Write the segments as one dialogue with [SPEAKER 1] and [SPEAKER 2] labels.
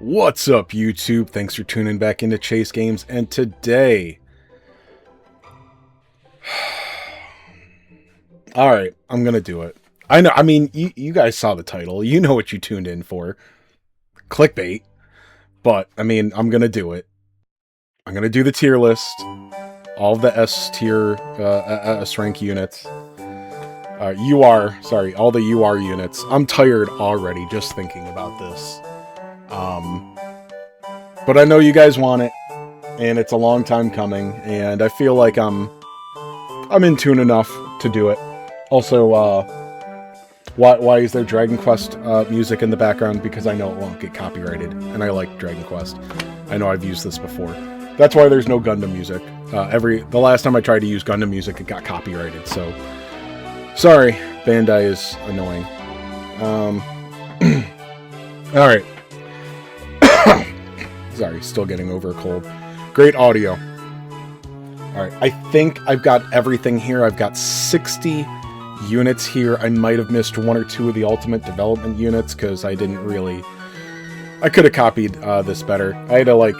[SPEAKER 1] What's up, YouTube? Thanks for tuning back into Chase Games, and today... Alright, I'm gonna do it. I know, you guys saw the title. You know what you tuned in for. Clickbait. But, I'm gonna do it. I'm gonna do the tier list. All of the S-tier, S-rank units. All the UR units. I'm tired already just thinking about this. But I know you guys want it, and it's a long time coming, and I feel like I'm in tune enough to do it. Also, why is there Dragon Quest music in the background? Because I know it won't get copyrighted, and I like Dragon Quest. I know I've used this before. That's why there's no Gundam music. The last time I tried to use Gundam music, it got copyrighted, so... Sorry, Bandai is annoying. Alright. Sorry, still getting over a cold. Great audio. Alright, I think I've got everything here. I've got 60 units here. I might have missed one or two of the Ultimate Development units, because I didn't really... I could have copied this better. I had to,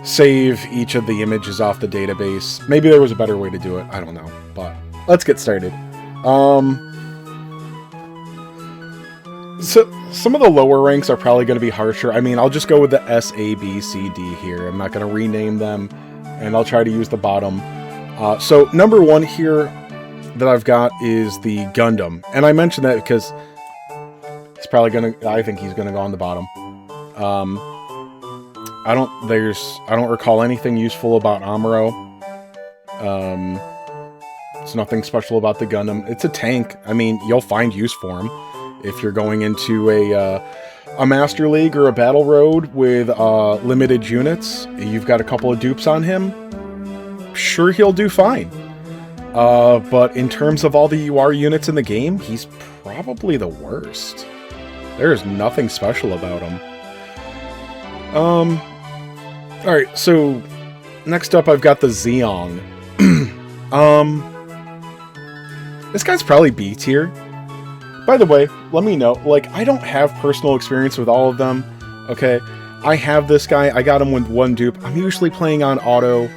[SPEAKER 1] save each of the images off the database. Maybe there was a better way to do it. I don't know, but let's get started. So some of the lower ranks are probably going to be harsher. I'll just go with the S, A, B, C, D here. I'm not going to rename them, and I'll try to use the bottom. So number one here that I've got is the Gundam, and I mentioned that because he's probably going to. I think he's going to go on the bottom. I don't recall anything useful about Amuro. It's nothing special about the Gundam. It's a tank. You'll find use for him. If you're going into a Master League or a Battle Road with limited units, you've got a couple of dupes on him, sure, he'll do fine. But in terms of all the UR units in the game, he's probably the worst. There's nothing special about him. Alright, so next up I've got the Zeong. This guy's probably B tier. By the way, let me know, I don't have personal experience with all of them, okay? I have this guy, I got him with one dupe. I'm usually playing on auto,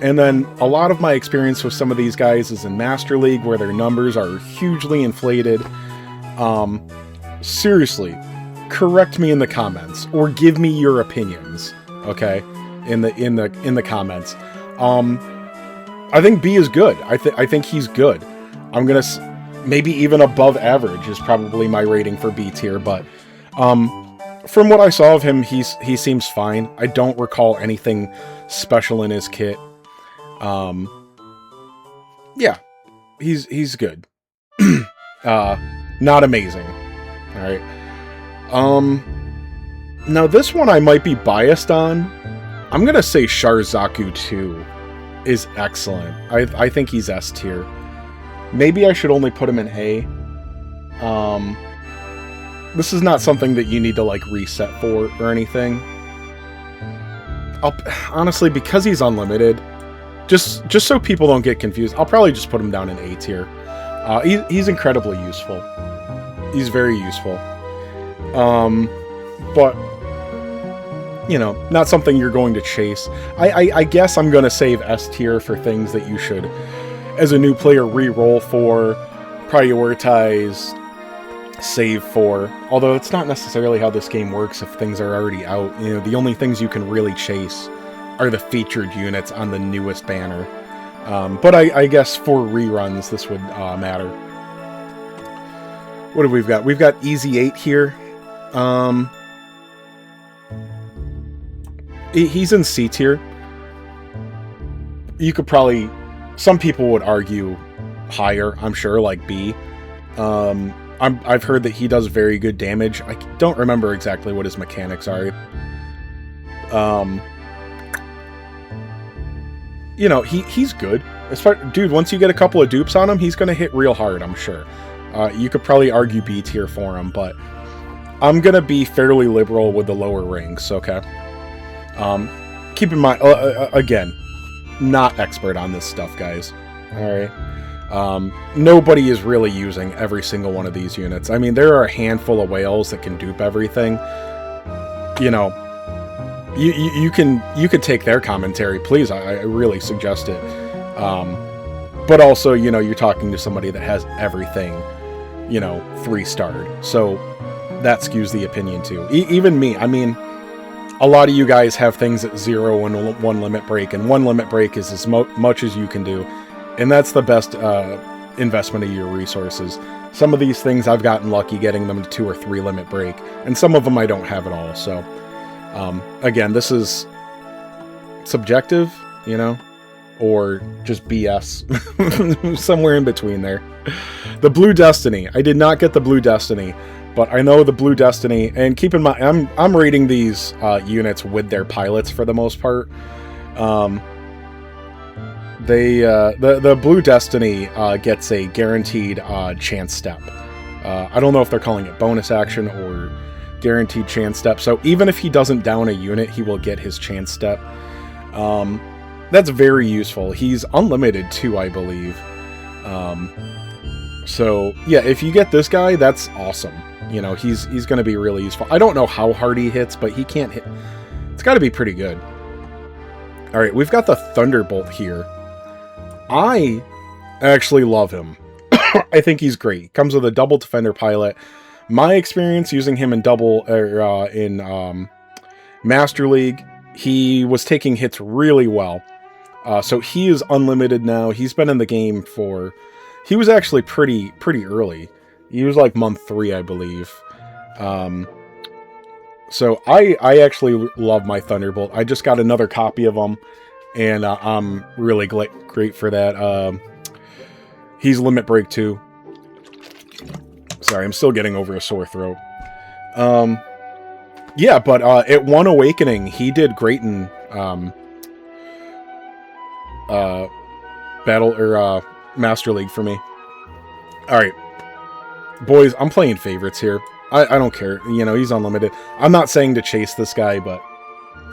[SPEAKER 1] and then a lot of my experience with some of these guys is in Master League, where their numbers are hugely inflated. Seriously, correct me in the comments, or give me your opinions, okay? In the comments. I think B is good. I think he's good. I'm gonna... Maybe even above average is probably my rating for B tier, but from what I saw of him, he seems fine. I don't recall anything special in his kit. Yeah, he's good. Not amazing. All right. Now this one I might be biased on. I'm gonna say Sharzaku 2 is excellent. I think he's S tier. Maybe I should only put him in A. This is not something that you need to, reset for or anything. Honestly, because he's unlimited, just so people don't get confused, I'll probably just put him down in A tier. He's incredibly useful. He's very useful. But, not something you're going to chase. I guess I'm going to save S tier for things that you should... as a new player, re-roll for, prioritize, save for. Although it's not necessarily how this game works if things are already out. The only things you can really chase are the featured units on the newest banner. But I guess for reruns, this would matter. What have we got? We've got Easy 8 here. He's in C tier. You could probably... Some people would argue higher, I'm sure, like B. I've heard that he does very good damage. I don't remember exactly what his mechanics are. He's good. Dude, once you get a couple of dupes on him, he's going to hit real hard, I'm sure. You could probably argue B tier for him, but I'm going to be fairly liberal with the lower ranks, okay? Keep in mind, again, not expert on this stuff, guys. Alright. Nobody is really using every single one of these units. There are a handful of whales that can dupe everything. you know, you could take their commentary, please. I really suggest it. But also, you know, you're talking to somebody that has everything, you know, 3-starred. So that skews the opinion too. Even me. I mean, a lot of you guys have things at 0 and 1 limit break, and 1 limit break is as much as you can do. And that's the best investment of your resources. Some of these things I've gotten lucky getting them to 2 or 3 limit break, and some of them I don't have at all. So, again, this is subjective, you know, or just BS. Somewhere in between there. The Blue Destiny. I did not get the Blue Destiny, but I know the Blue Destiny, and keep in mind, I'm rating these units with their pilots for the most part. The Blue Destiny gets a guaranteed chance step. I don't know if they're calling it bonus action or guaranteed chance step. So even if he doesn't down a unit, he will get his chance step. That's very useful. He's unlimited too, I believe. So yeah, if you get this guy, that's awesome. You know, he's going to be really useful. I don't know how hard he hits, but he can't hit. It's got to be pretty good. All right, we've got the Thunderbolt here. I actually love him. I think he's great. Comes with a double defender pilot. My experience using him in Master League, he was taking hits really well. So he is unlimited now. He's been in the game for... He was actually pretty early. He was like month 3, I believe. So I actually love my Thunderbolt. I just got another copy of him, and I'm really great for that. He's limit break too. Sorry, I'm still getting over a sore throat. Yeah, but at One Awakening, he did great in Battle or Master League for me. All right, boys, I'm playing favorites here. I don't care. You know, he's unlimited. I'm not saying to chase this guy, but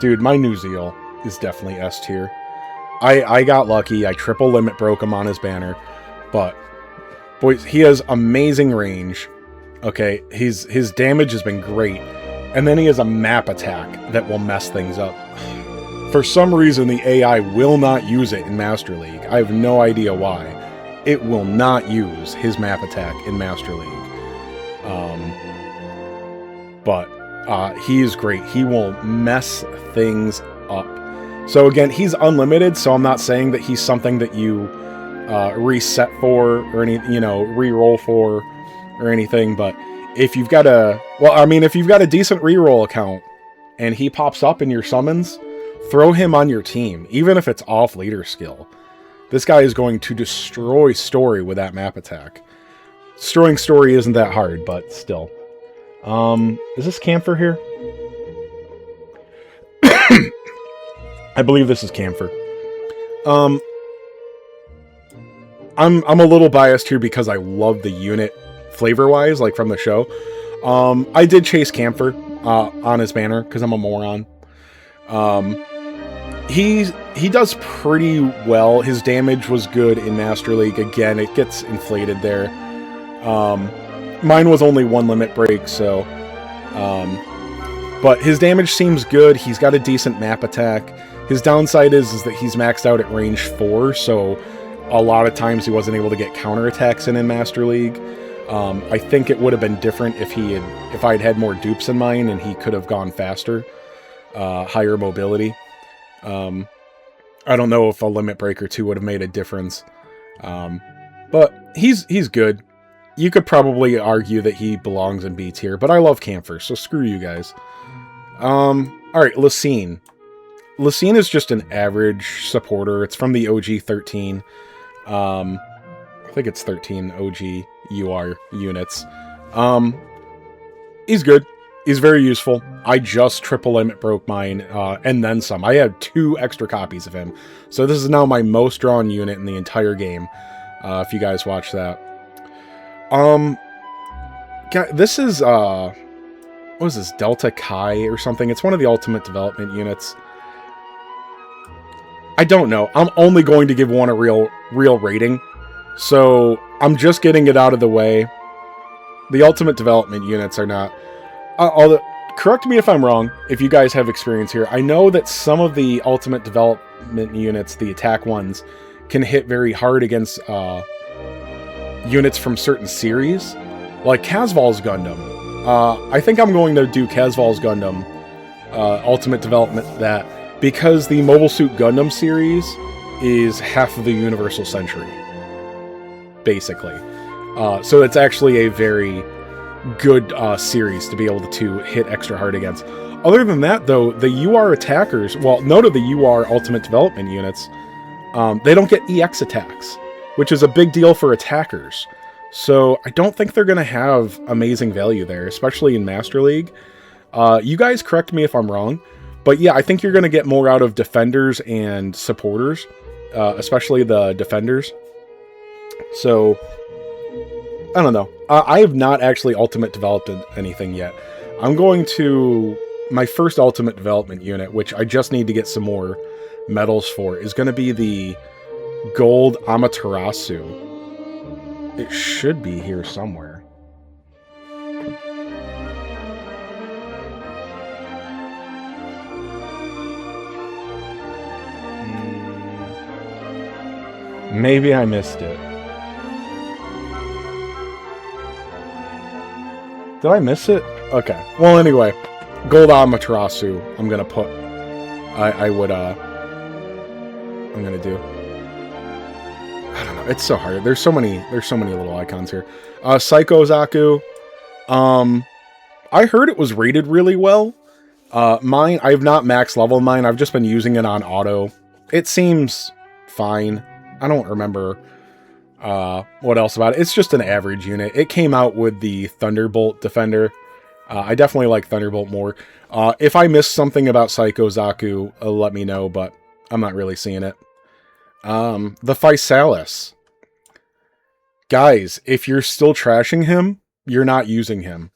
[SPEAKER 1] dude, my New Zeal is definitely S tier. I got lucky. I triple limit broke him on his banner, but boys, he has amazing range. Okay, his damage has been great, and then he has a map attack that will mess things up. For some reason, the AI will not use it in Master League. I have no idea why. It will not use his map attack in Master League. But he is great. He will mess things up. So again, he's unlimited, so I'm not saying that he's something that you reset for or any, you know, re-roll for or anything. But if you've got if you've got a decent re-roll account and he pops up in your summons, throw him on your team, even if it's off leader skill. This guy is going to destroy Story with that map attack. Destroying Story isn't that hard, but still. Is this Camphor here? I believe this is Camphor. I'm a little biased here because I love the unit flavor-wise, like from the show. I did chase Camphor on his banner because I'm a moron. He does pretty well. His damage was good in Master League. Again, it gets inflated there. Mine was only 1 limit break, so... but his damage seems good. He's got a decent map attack. His downside is that he's maxed out at range 4, so a lot of times he wasn't able to get counterattacks in Master League. I think it would have been different if I'd had more dupes in mine and he could have gone faster. Higher mobility. I don't know if a limit break or 2 would have made a difference. But he's good. You could probably argue that he belongs in B tier, but I love Camphor, so screw you guys. Alright, Lysine. Lysine is just an average supporter. It's from the OG 13. I think it's 13 OG UR units. He's good. He's very useful. I just triple limit broke mine, and then some. I had 2 extra copies of him. So this is now my most drawn unit in the entire game, if you guys watch that. This is, what is this, Delta Chi or something? It's one of the Ultimate Development units. I don't know. I'm only going to give one a real rating. So I'm just getting it out of the way. The Ultimate Development units are not... correct me if I'm wrong, if you guys have experience here. I know that some of the ultimate development units, the attack ones, can hit very hard against units from certain series. Like Casval's Gundam. I think I'm going to do Casval's Gundam ultimate development that, because the Mobile Suit Gundam series is half of the Universal Century, basically. So it's actually a very good series to be able to hit extra hard against. Other than that, though, the UR attackers, well, note of the UR ultimate development units, they don't get EX attacks, which is a big deal for attackers. So I don't think they're going to have amazing value there, especially in Master League. You guys correct me if I'm wrong, but yeah, I think you're going to get more out of defenders and supporters, especially the defenders. So, I don't know. I have not actually ultimate developed anything yet. I'm going to... My first ultimate development unit, which I just need to get some more medals for, is going to be the Gold Amaterasu. It should be here somewhere. Maybe I missed it. Did I miss it? Okay. Well, anyway, Gold Amaterasu, I'm gonna put. I'm gonna do. I don't know. It's so hard. There's so many little icons here. Psycho Zaku. I heard it was rated really well. Mine, I have not max level mine. I've just been using it on auto. It seems fine. I don't remember what else about it. It's just an average unit. It came out with the Thunderbolt Defender. I definitely like Thunderbolt more. If I missed something about Psycho Zaku, let me know, but I'm not really seeing it. The Physalis. Guys, if you're still trashing him, you're not using him.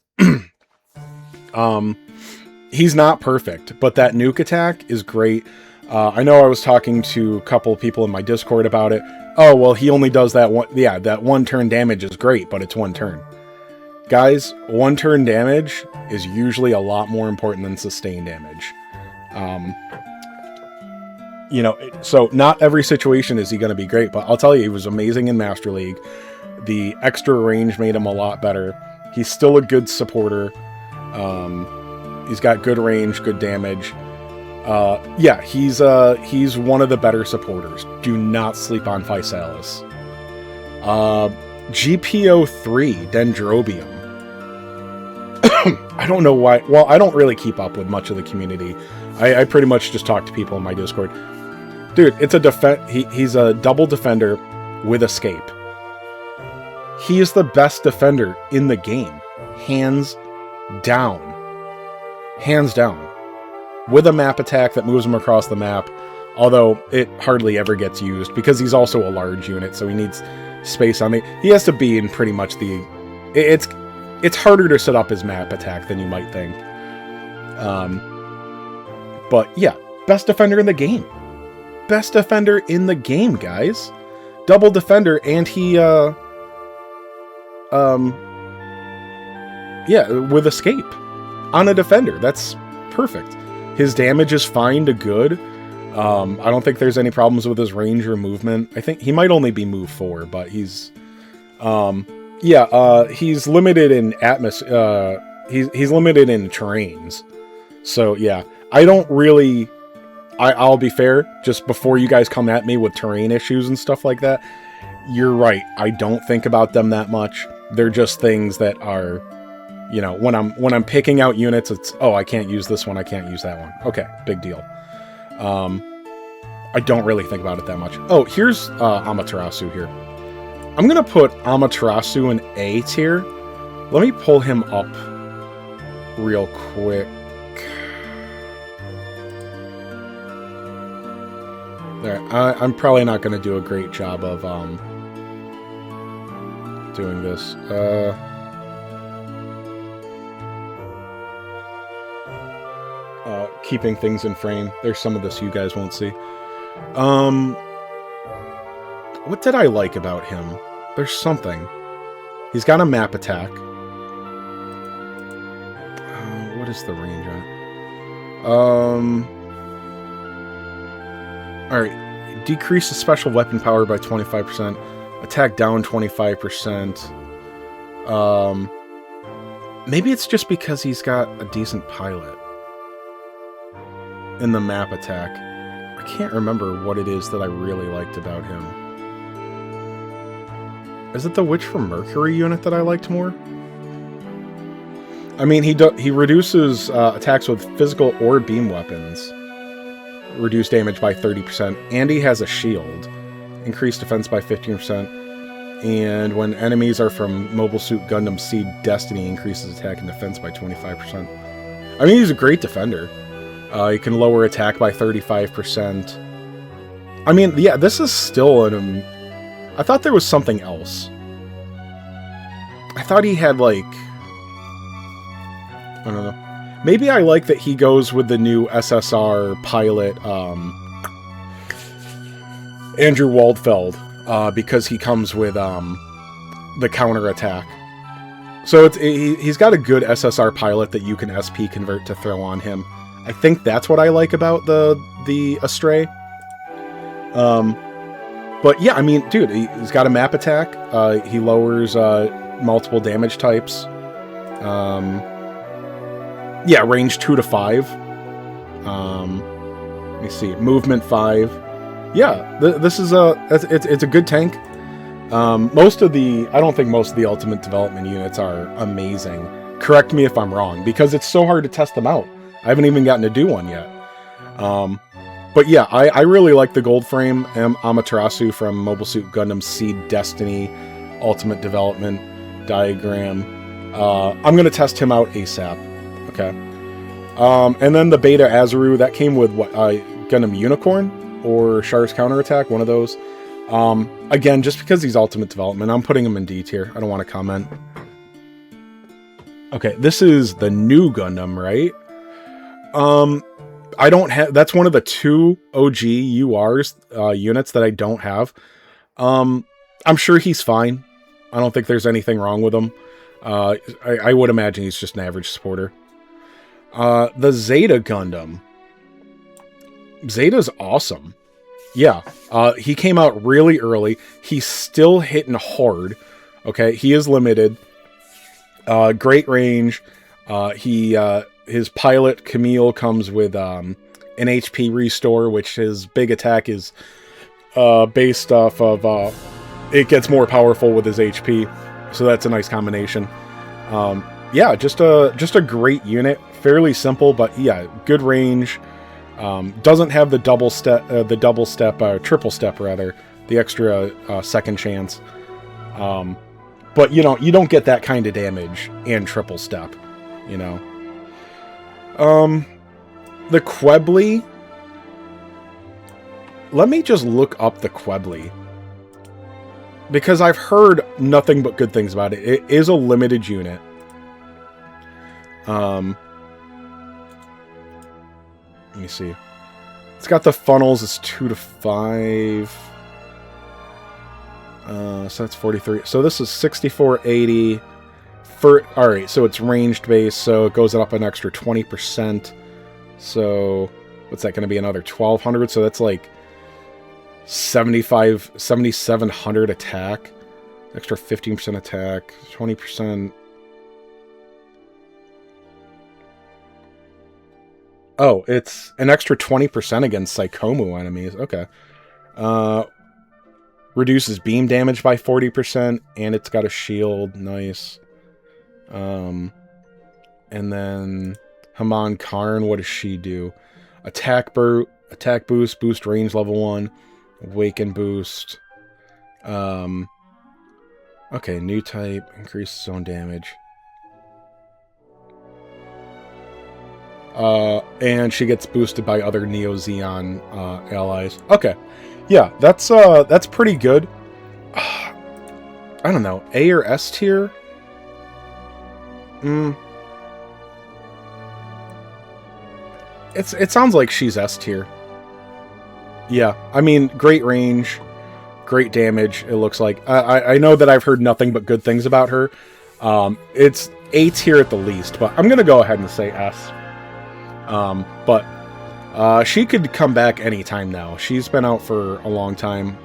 [SPEAKER 1] He's not perfect, but that nuke attack is great. I know I was talking to a couple of people in my Discord about it. Oh, well, he only does that one. Yeah, that one turn damage is great, but it's one turn. Guys, one turn damage is usually a lot more important than sustained damage. You know, so not every situation is he going to be great, but I'll tell you, he was amazing in Master League. The extra range made him a lot better. He's still a good supporter. He's got good range, good damage. Yeah, he's one of the better supporters. Do not sleep on Physalis. GPO3, Dendrobium. I don't know why. Well, I don't really keep up with much of the community. I pretty much just talk to people in my Discord. Dude, it's a he's a double defender with escape. He is the best defender in the game. Hands down. Hands down. With a map attack that moves him across the map, although it hardly ever gets used because he's also a large unit, so he needs space on it. He has to be in pretty much the... It's harder to set up his map attack than you might think. But yeah, best defender in the game. Best defender in the game, guys. Double defender, and he, yeah, with escape on a defender. That's perfect. His damage is fine to good. I don't think there's any problems with his range or movement. I think he might only be move 4, but he's, yeah, he's limited in he's limited in terrains. So yeah, I don't really, I'll be fair, just before you guys come at me with terrain issues and stuff like that, you're right. I don't think about them that much. They're just things that are, you know, when I'm picking out units, it's, oh, I can't use this one, I can't use that one. Okay, big deal. I don't really think about it that much. Oh, here's Amaterasu here. I'm gonna put Amaterasu in A tier. Let me pull him up real quick. There, I'm probably not gonna do a great job of doing this. Keeping things in frame. There's some of this you guys won't see. What did I like about him? There's something. He's got a map attack. What is the range on it? Alright. Decreases special weapon power by 25%. Attack down 25%. Maybe it's just because he's got a decent pilot in the map attack. I can't remember what it is that I really liked about him. Is it the Witch from Mercury unit that I liked more? I mean, he reduces attacks with physical or beam weapons. Reduce damage by 30%. And he has a shield. Increase defense by 15%. And when enemies are from Mobile Suit Gundam Seed Destiny, increases attack and defense by 25%. I mean, he's a great defender. He can lower attack by 35%. I mean, yeah, this is still an... I thought there was something else. I thought he had, like... I don't know. Maybe I like that he goes with the new SSR pilot, Andrew Waldfeld, because he comes with the counterattack. So he's got a good SSR pilot that you can SP convert to throw on him. I think that's what I like about the Astray. But yeah, I mean, dude, he's got a map attack. He lowers multiple damage types. Yeah, range 2 to 5. Let me see, movement 5. Yeah, this is it's a good tank. I don't think most of the Ultimate Development units are amazing. Correct me if I'm wrong, because it's so hard to test them out. I haven't even gotten to do one yet. But yeah, I really like the gold frame Amaterasu from Mobile Suit Gundam Seed Destiny Ultimate Development diagram. I'm going to test him out ASAP. Okay. And then the Beta Azaru, that came with what, Gundam Unicorn or Char's Counterattack, one of those. Again, just because he's Ultimate Development, I'm putting him in D tier. I don't want to comment. Okay, this is the new Gundam, right? I don't have... That's one of the 2 OG URs units that I don't have. I'm sure he's fine. I don't think there's anything wrong with him. I would imagine he's just an average supporter. The Zeta Gundam. Zeta's awesome. Yeah, he came out really early. He's still hitting hard. Okay, he is limited. Great range. His pilot, Camille, comes with an HP restore, which his big attack is based off of... it gets more powerful with his HP, so that's a nice combination. Yeah, just a great unit. Fairly simple, but yeah, good range. Doesn't have the triple step rather, the extra second chance. But you don't get that kind of damage and triple step, you know. The Quebly. Let me just look up the Quebly, because I've heard nothing but good things about it. It is a limited unit. Let me see. It's got the funnels. It's 2 to 5. So that's 43. So this is 6480. Alright, so it's ranged base, so it goes up an extra 20%. So what's that going to be? Another 1200. So that's like 7,700 attack. Extra 15% attack. 20%. Oh, it's an extra 20% against Psychomu enemies. Okay. Reduces beam damage by 40%, and it's got a shield. Nice. And then Haman Karn, what does she do? Attack boost, boost range level 1, awaken boost. Okay, new type, increases zone damage. And she gets boosted by other Neo Zeon allies. Okay, yeah, that's pretty good. I don't know, A or S tier. It sounds like she's S tier. Yeah, I mean, great range, great damage. It looks like I know that I've heard nothing but good things about her. It's A tier at the least, but I'm going to go ahead and say S. But she could come back anytime now. She's been out for a long time,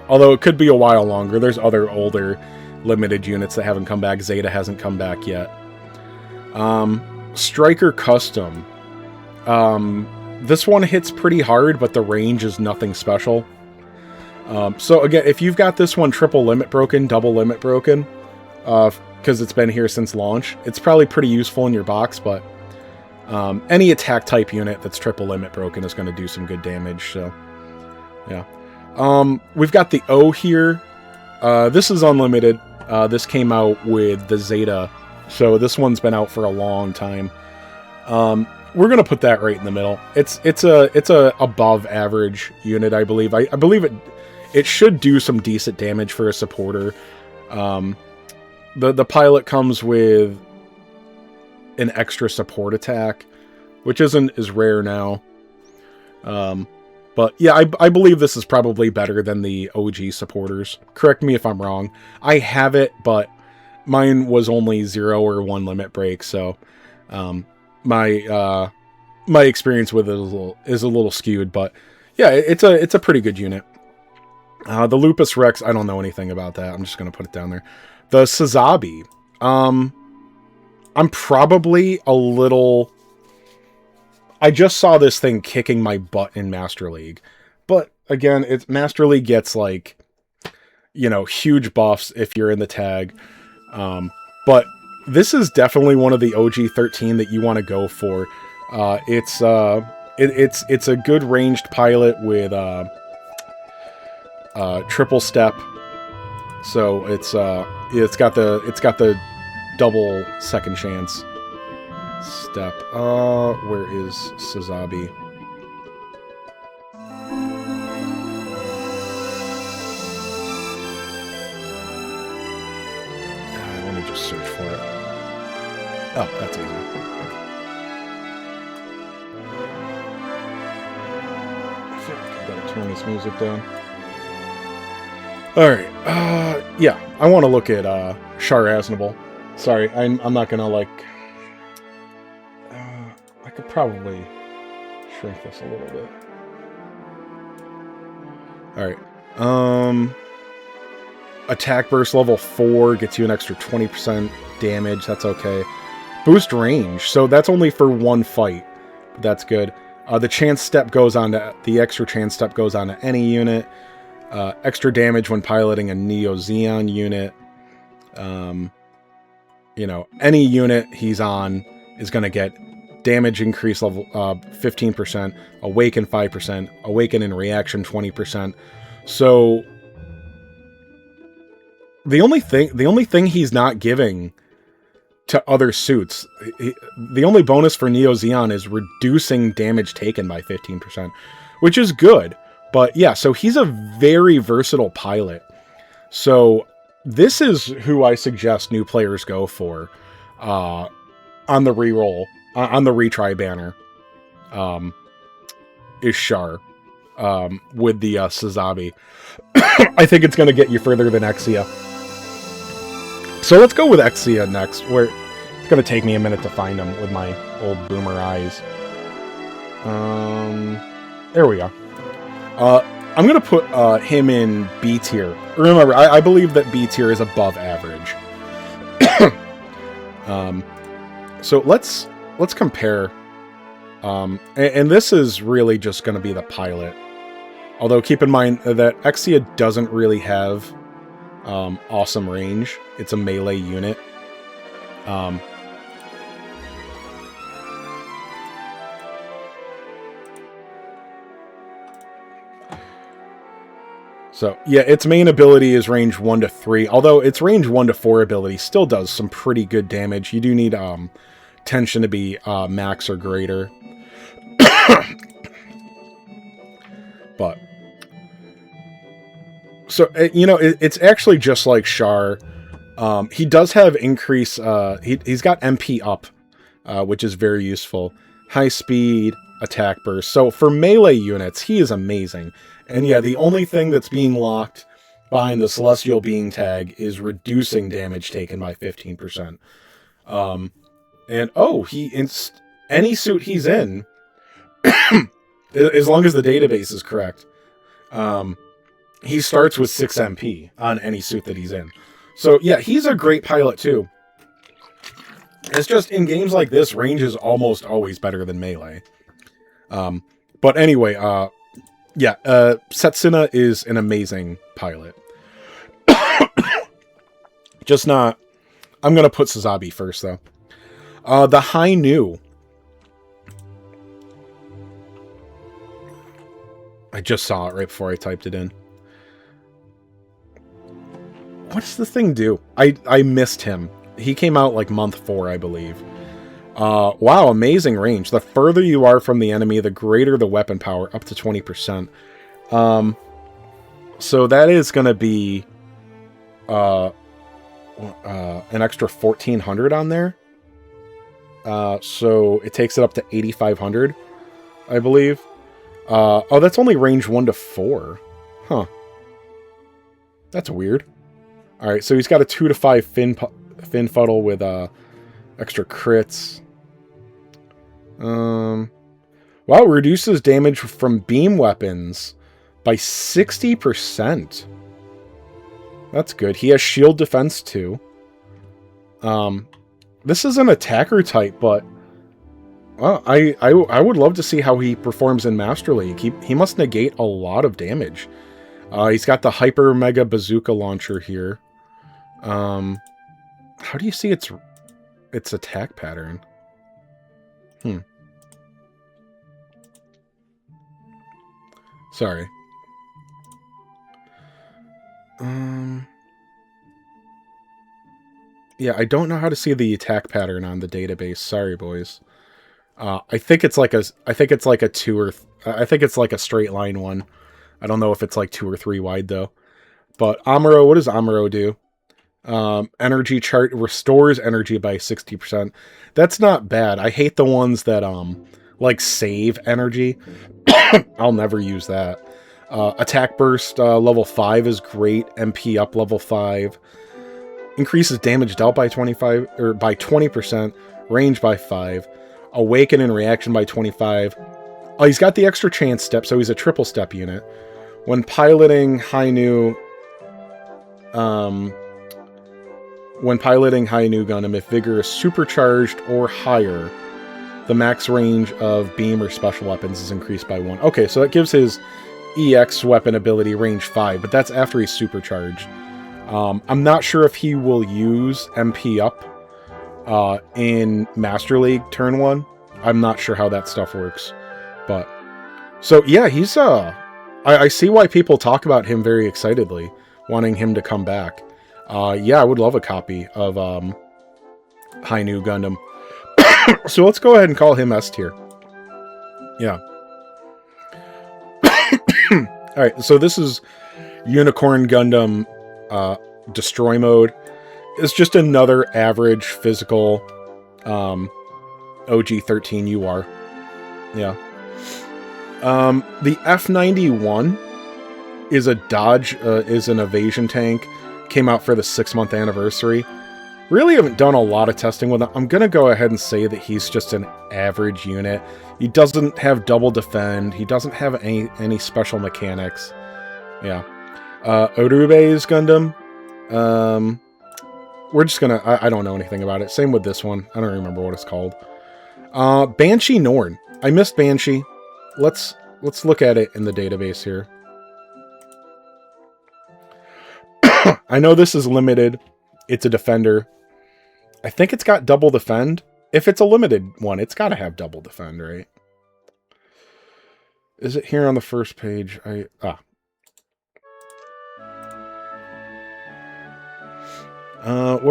[SPEAKER 1] although it could be a while longer. There's other older limited units that haven't come back. Zeta hasn't come back yet. Striker Custom. This one hits pretty hard, but the range is nothing special. So again, if you've got this one triple limit broken, double limit broken, because it's been here since launch, it's probably pretty useful in your box, but any attack type unit that's triple limit broken is going to do some good damage, so yeah. We've got the O here. This is unlimited. This came out with the Zeta, so this one's been out for a long time. We're gonna put that right in the middle. It's a above average unit, I believe. I believe it should do some decent damage for a supporter. The pilot comes with an extra support attack, which isn't as rare now. But yeah, I believe this is probably better than the OG supporters. Correct me if I'm wrong. I have it, but mine was only 0 or 1 limit break, so my experience with it is a little skewed. But yeah, it's a pretty good unit. The Lupus Rex, I don't know anything about that. I'm just gonna put it down there. The Sazabi, I'm probably a little... I just saw this thing kicking my butt in Master League. But, again, Master League gets, like, you know, huge buffs if you're in the tag. But this is definitely one of the OG 13 that you want to go for. It's a good ranged pilot with triple step. So it's got the double second chance step. Where is Sazabi? Let me just search for it. Oh, that's easy. Gotta turn this music down. Alright, yeah, I want to look at Char Aznable. Sorry, I'm not gonna, like... I could probably shrink this a little bit. Alright, attack burst level 4 gets you an extra 20% damage, that's okay. Boost range, so that's only for one fight. That's good. The chance step goes on to... The extra chance step goes on to any unit. Extra damage when piloting a Neo Zeon unit. You know, any unit he's on is going to get damage increase level 15%, awaken 5%, awaken in reaction 20%. So the only thing he's not giving to other suits, the only bonus for Neo Zeon is reducing damage taken by 15%, which is good. But yeah, so he's a very versatile pilot. So this is who I suggest new players go for on the reroll, on the retry banner, is Char with the Sazabi. I think it's going to get you further than Exia. So let's go with Exia next, where it's going to take me a minute to find him with my old boomer eyes. There we go. I'm going to put him in B tier. Remember, I believe that B tier is above average. So let's compare. And this is really just going to be the pilot. Although keep in mind that Exia doesn't really have awesome range. It's a melee unit. So, yeah, its main ability is range 1 to 3, although its range 1 to 4 ability still does some pretty good damage. You do need tension to be max or greater. But, so, you know, it's actually just like Char. He does have increase, he's got MP up, which is very useful. High speed, attack burst. So for melee units, he is amazing. And yeah, the only thing that's being locked behind the Celestial Being tag is reducing damage taken by 15%. And oh, any suit he's in, as long as the database is correct, he starts with 6 MP on any suit that he's in. So yeah, he's a great pilot too. It's just in games like this, range is almost always better than melee. But anyway, yeah, Setsuna is an amazing pilot. Just not... I'm going to put Sazabi first, though. The Hainu. I just saw it right before I typed it in. What does the thing do? I missed him. He came out like month 4, I believe. Wow, amazing range. The further you are from the enemy, the greater the weapon power, up to 20%. So that is going to be an extra 1,400 on there. So it takes it up to 8,500, I believe. Oh, that's only range 1 to 4. Huh. That's weird. Alright, so he's got a 2 to 5 fin fuddle with extra crits. Wow, reduces damage from beam weapons by 60%. That's good. He has shield defense too. This is an attacker type, but well, I would love to see how he performs in Master League. He must negate a lot of damage. He's got the Hyper Mega Bazooka launcher here. How do you see its attack pattern? Sorry. Yeah, I don't know how to see the attack pattern on the database. Sorry, boys. I think it's like a 2 or I think it's like a straight line one. I don't know if it's like 2 or 3 wide though. But Amuro, what does Amuro do? Energy chart restores energy by 60%. That's not bad. I hate the ones that like save energy. I'll never use that. Attack burst level 5 is great. MP up level 5. Increases damage dealt by 25 or by 20%. Range by 5. Awaken and reaction by 25. Oh, he's got the extra chance step, so he's a triple step unit. When piloting Hainu Gundam, if Vigor is supercharged or higher, the max range of beam or special weapons is increased by 1. Okay, so that gives his EX weapon ability range 5, but that's after he's supercharged. I'm not sure if he will use MP up in Master League turn 1. I'm not sure how that stuff works. But so yeah, he's I see why people talk about him very excitedly, wanting him to come back. Yeah, I would love a copy of Hainu Gundam. So let's go ahead and call him S tier. Yeah. Alright, so this is Unicorn Gundam Destroy Mode. It's just another average physical OG-13 UR. Yeah. The F-91 is a dodge, is an evasion tank. Came out for the 6-month anniversary. Really haven't done a lot of testing with it. I'm going to go ahead and say that he's just an average unit. He doesn't have double defend. He doesn't have any special mechanics. Yeah. Orube's Gundam. We're just going to... I don't know anything about it. Same with this one. I don't remember what it's called. Banshee Norn. I missed Banshee. Let's look at it in the database here. I know this is limited. It's a defender. I think it's got double defend. If it's a limited one, it's got to have double defend, right? Is it here on the first page? What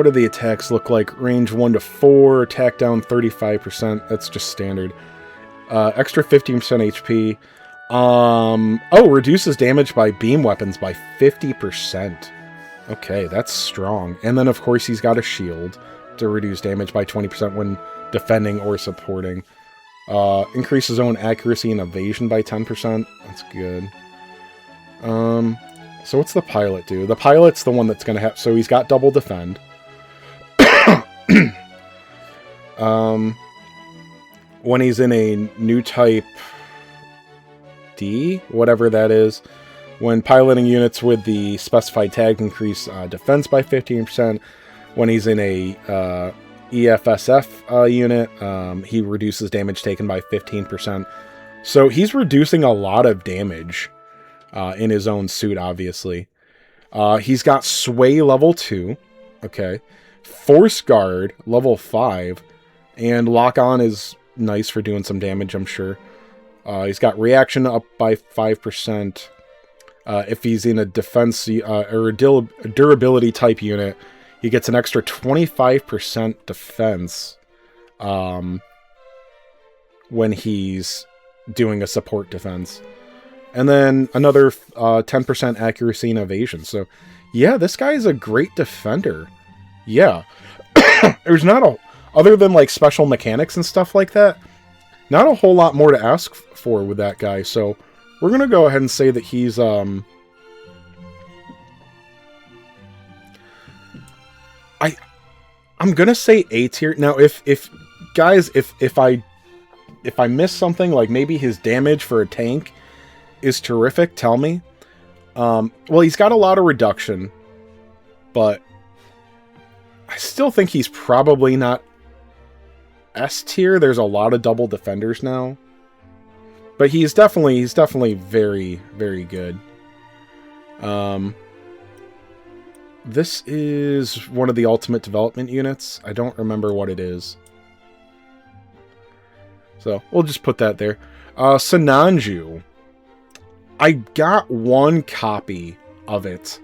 [SPEAKER 1] do the attacks look like? Range 1 to 4, attack down 35%. That's just standard. Extra 15% HP. Oh, reduces damage by beam weapons by 50%. Okay, that's strong. And then, of course, he's got a shield to reduce damage by 20% when defending or supporting. Increases own accuracy and evasion by 10%. That's good. So what's the pilot do? The pilot's the one that's going to have... So he's got double defend. When he's in a new type D, whatever that is, when piloting units with the specified tag increase defense by 15%. When he's in a EFSF unit, he reduces damage taken by 15%. So he's reducing a lot of damage in his own suit, obviously. He's got Sway level 2. Okay. Force Guard level 5. And Lock On is nice for doing some damage, I'm sure. He's got Reaction up by 5%. If he's in a defense or a durability type unit, he gets an extra 25% defense when he's doing a support defense. And then another 10% accuracy and evasion. So, yeah, this guy is a great defender. Yeah. There's not a... Other than, like, special mechanics and stuff like that, not a whole lot more to ask for with that guy. So, we're going to go ahead and say that he's... I'm gonna say A tier. Now, if I miss something, like maybe his damage for a tank is terrific, tell me. Well, he's got a lot of reduction, but I still think he's probably not S tier. There's a lot of double defenders now, but he's definitely very, very good. This is one of the ultimate development units. I don't remember what it is. So, we'll just put that there. Sinanju. I got one copy of it.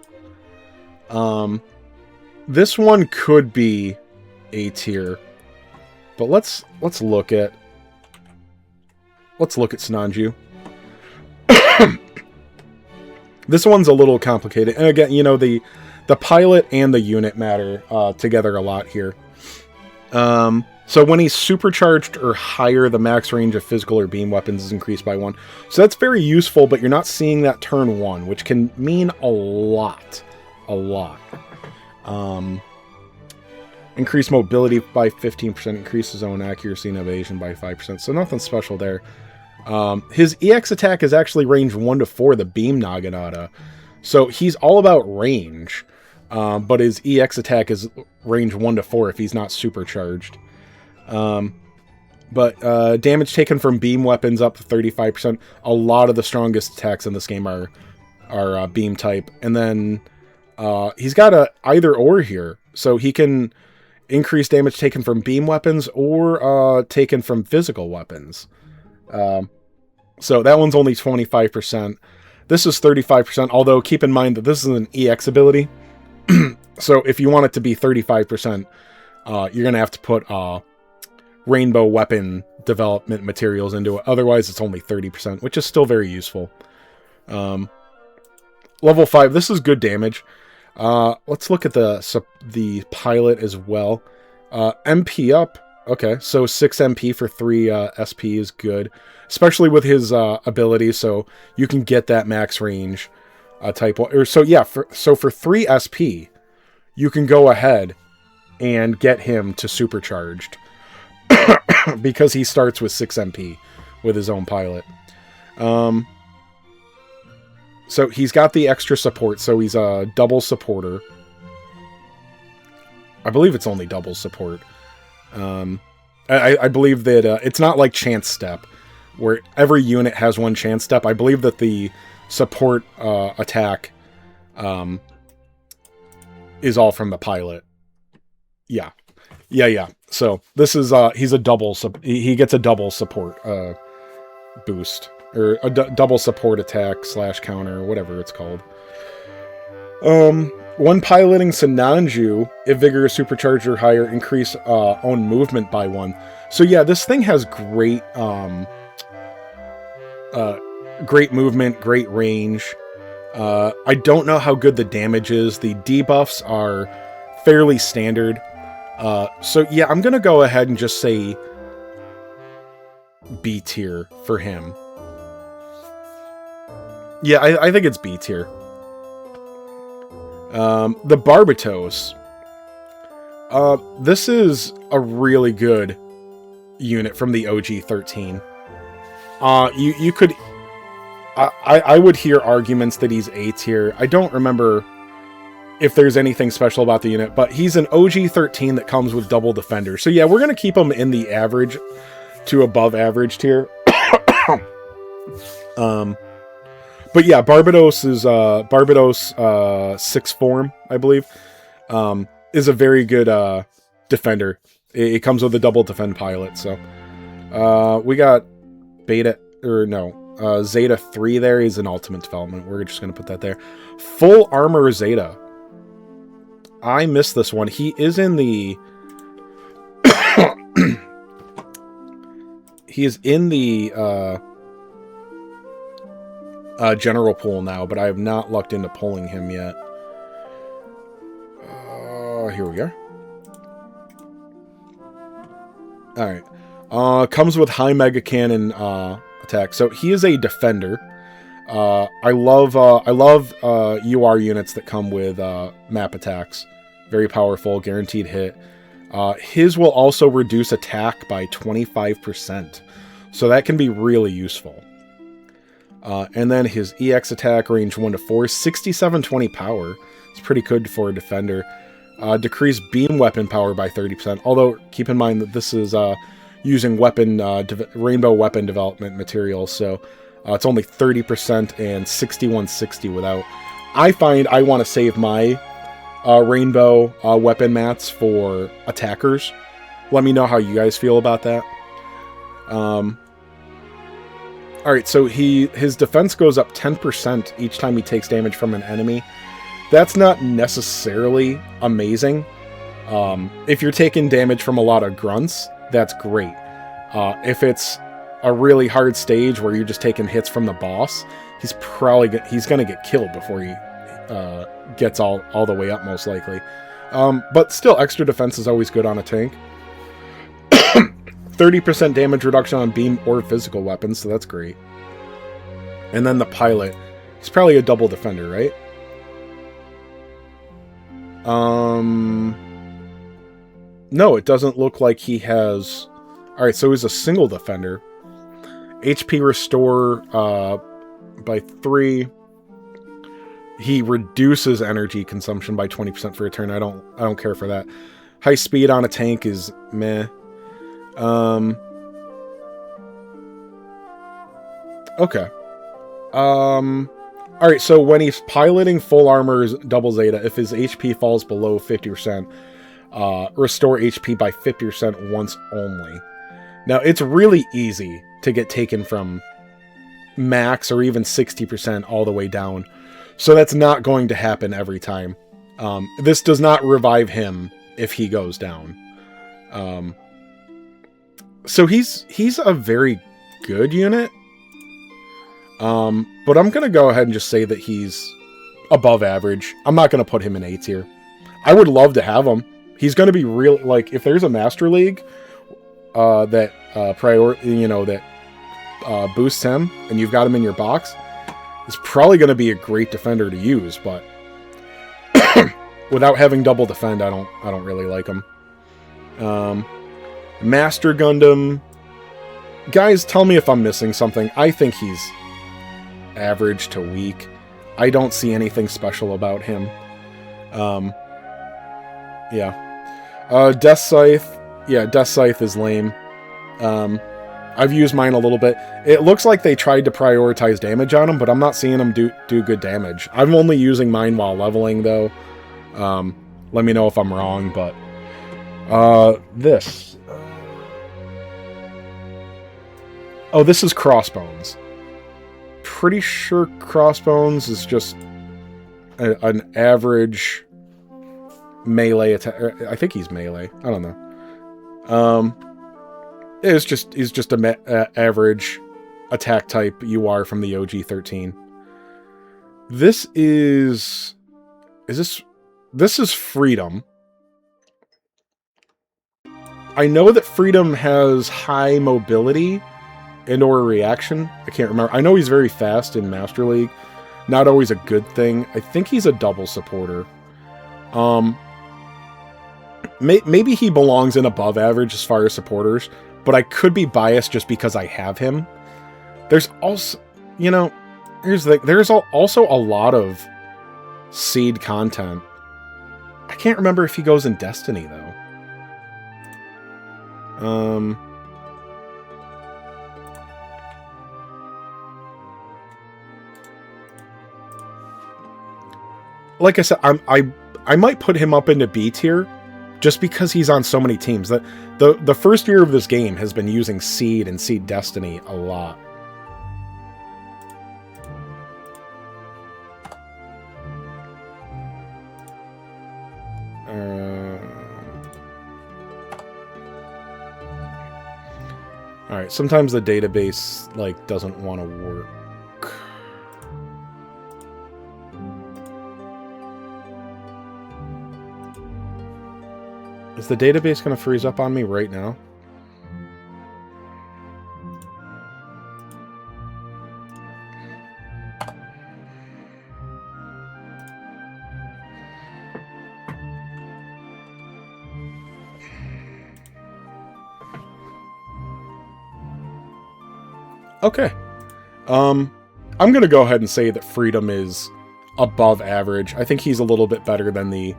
[SPEAKER 1] This one could be A tier. But let's look at Sinanju. This one's a little complicated. And again, you know, the pilot and the unit matter together a lot here. So when he's supercharged or higher, the max range of physical or beam weapons is increased by 1. So that's very useful, but you're not seeing that turn 1, which can mean a lot. A lot. Increased mobility by 15%, increases zone accuracy and evasion by 5%. So nothing special there. His EX attack is actually range 1 to 4, the Beam Naginata. So he's all about range. But his EX attack is range 1 to 4 if he's not supercharged. But damage taken from beam weapons up to 35%. A lot of the strongest attacks in this game are beam type. And then he's got a either or here. So he can increase damage taken from beam weapons or taken from physical weapons. So that one's only 25%. This is 35%, although keep in mind that this is an EX ability. So if you want it to be 35%, you're going to have to put rainbow weapon development materials into it. Otherwise, it's only 30%, which is still very useful. Level 5, this is good damage. Let's look at the pilot as well. MP up. Okay, so 6 MP for 3 SP is good. Especially with his abilities, so you can get that max range type 1. Or, so yeah, for 3 SP, you can go ahead and get him to supercharged. Because he starts with 6 MP with his own pilot. So he's got the extra support, so he's a double supporter. I believe it's only double support. I believe that it's not like Chance Step, where every unit has one Chance Step. I believe that the support attack is all from the pilot. Yeah. So this is he's a double. He gets a double support boost, or a double support attack / counter, or whatever it's called. When piloting Sinanju, if Vigor is supercharged or higher, increase own movement by 1. So yeah, this thing has great great movement, great range. I don't know how good the damage is. The debuffs are fairly standard. So yeah, I'm gonna go ahead and just say B tier for him. Yeah, I think it's B tier. The Barbatos. This is a really good unit from the OG 13. You could... I would hear arguments that he's A tier. I don't remember if there's anything special about the unit, but he's an OG 13 that comes with double defender. So yeah, we're going to keep him in the average to above average tier. But yeah, Barbatos is Barbatos 6 form, I believe, is a very good defender. It comes with a double defend pilot. So we got Zeta 3 there. He's an ultimate development. We're just going to put that there. Full armor Zeta. I missed this one. He is in the... he is in the general pool now, but I have not lucked into pulling him yet. Here we are. Alright. Comes with high mega cannon attack. So he is a defender. I love UR units that come with map attacks. Very powerful, guaranteed hit. His will also reduce attack by 25%. So that can be really useful. And then his EX attack, range 1 to 4, 6720 power. It's pretty good for a defender. Decrease beam weapon power by 30%. Although, keep in mind that this is using rainbow weapon development materials. So it's only 30% and 6160 without. I find I want to save my rainbow weapon mats for attackers. Let me know how you guys feel about that. Alright, so his defense goes up 10% each time he takes damage from an enemy. That's not necessarily amazing. If you're taking damage from a lot of grunts, that's great. If it's a really hard stage where you're just taking hits from the boss, he's gonna get killed before he gets all the way up, most likely. But still, extra defense is always good on a tank. 30% damage reduction on beam or physical weapons, so that's great. And then the pilot. He's probably a double defender, right? No, it doesn't look like he has... Alright, so he's a single defender. HP restore by 3. He reduces energy consumption by 20% for a turn. I don't care for that. High speed on a tank is meh. Okay. Alright, so when he's piloting full armor double Zeta, if his HP falls below 50%, restore HP by 50% once only. Now, it's really easy to get taken from max or even 60% all the way down. So that's not going to happen every time. This does not revive him if he goes down. So he's a very good unit. But I'm going to go ahead and just say that he's above average. I'm not going to put him in A tier. I would love to have him. He's going to be real, like, if there's a Master League that boosts him and you've got him in your box, it's probably going to be a great defender to use, but without having double defend, I don't really like him. Master Gundam. Guys, tell me if I'm missing something. I think he's average to weak. I don't see anything special about him. Yeah. Death Scythe. Yeah, Death Scythe is lame. I've used mine a little bit. It looks like they tried to prioritize damage on him, but I'm not seeing him do good damage. I'm only using mine while leveling, though. Let me know if I'm wrong, but... this. Oh, this is Crossbones. Pretty sure Crossbones is just an average melee attack. I think he's melee. I don't know. He's just a average attack type UR from the OG 13. This is Freedom. I know that Freedom has high mobility and or reaction. I can't remember. I know he's very fast in Master League. Not always a good thing. I think he's a double supporter. Maybe he belongs in above average as far as supporters, but I could be biased just because I have him. There's also, you know, there's also a lot of seed content. I can't remember if he goes in Destiny, though. Like I said, I might put him up into B tier just because he's on so many teams. That the first year of this game has been using Seed and Seed Destiny a lot. All right, sometimes the database like doesn't want to work. Is the database going to freeze up on me right now? Okay. I'm going to go ahead and say that Freedom is above average. I think he's a little bit better than the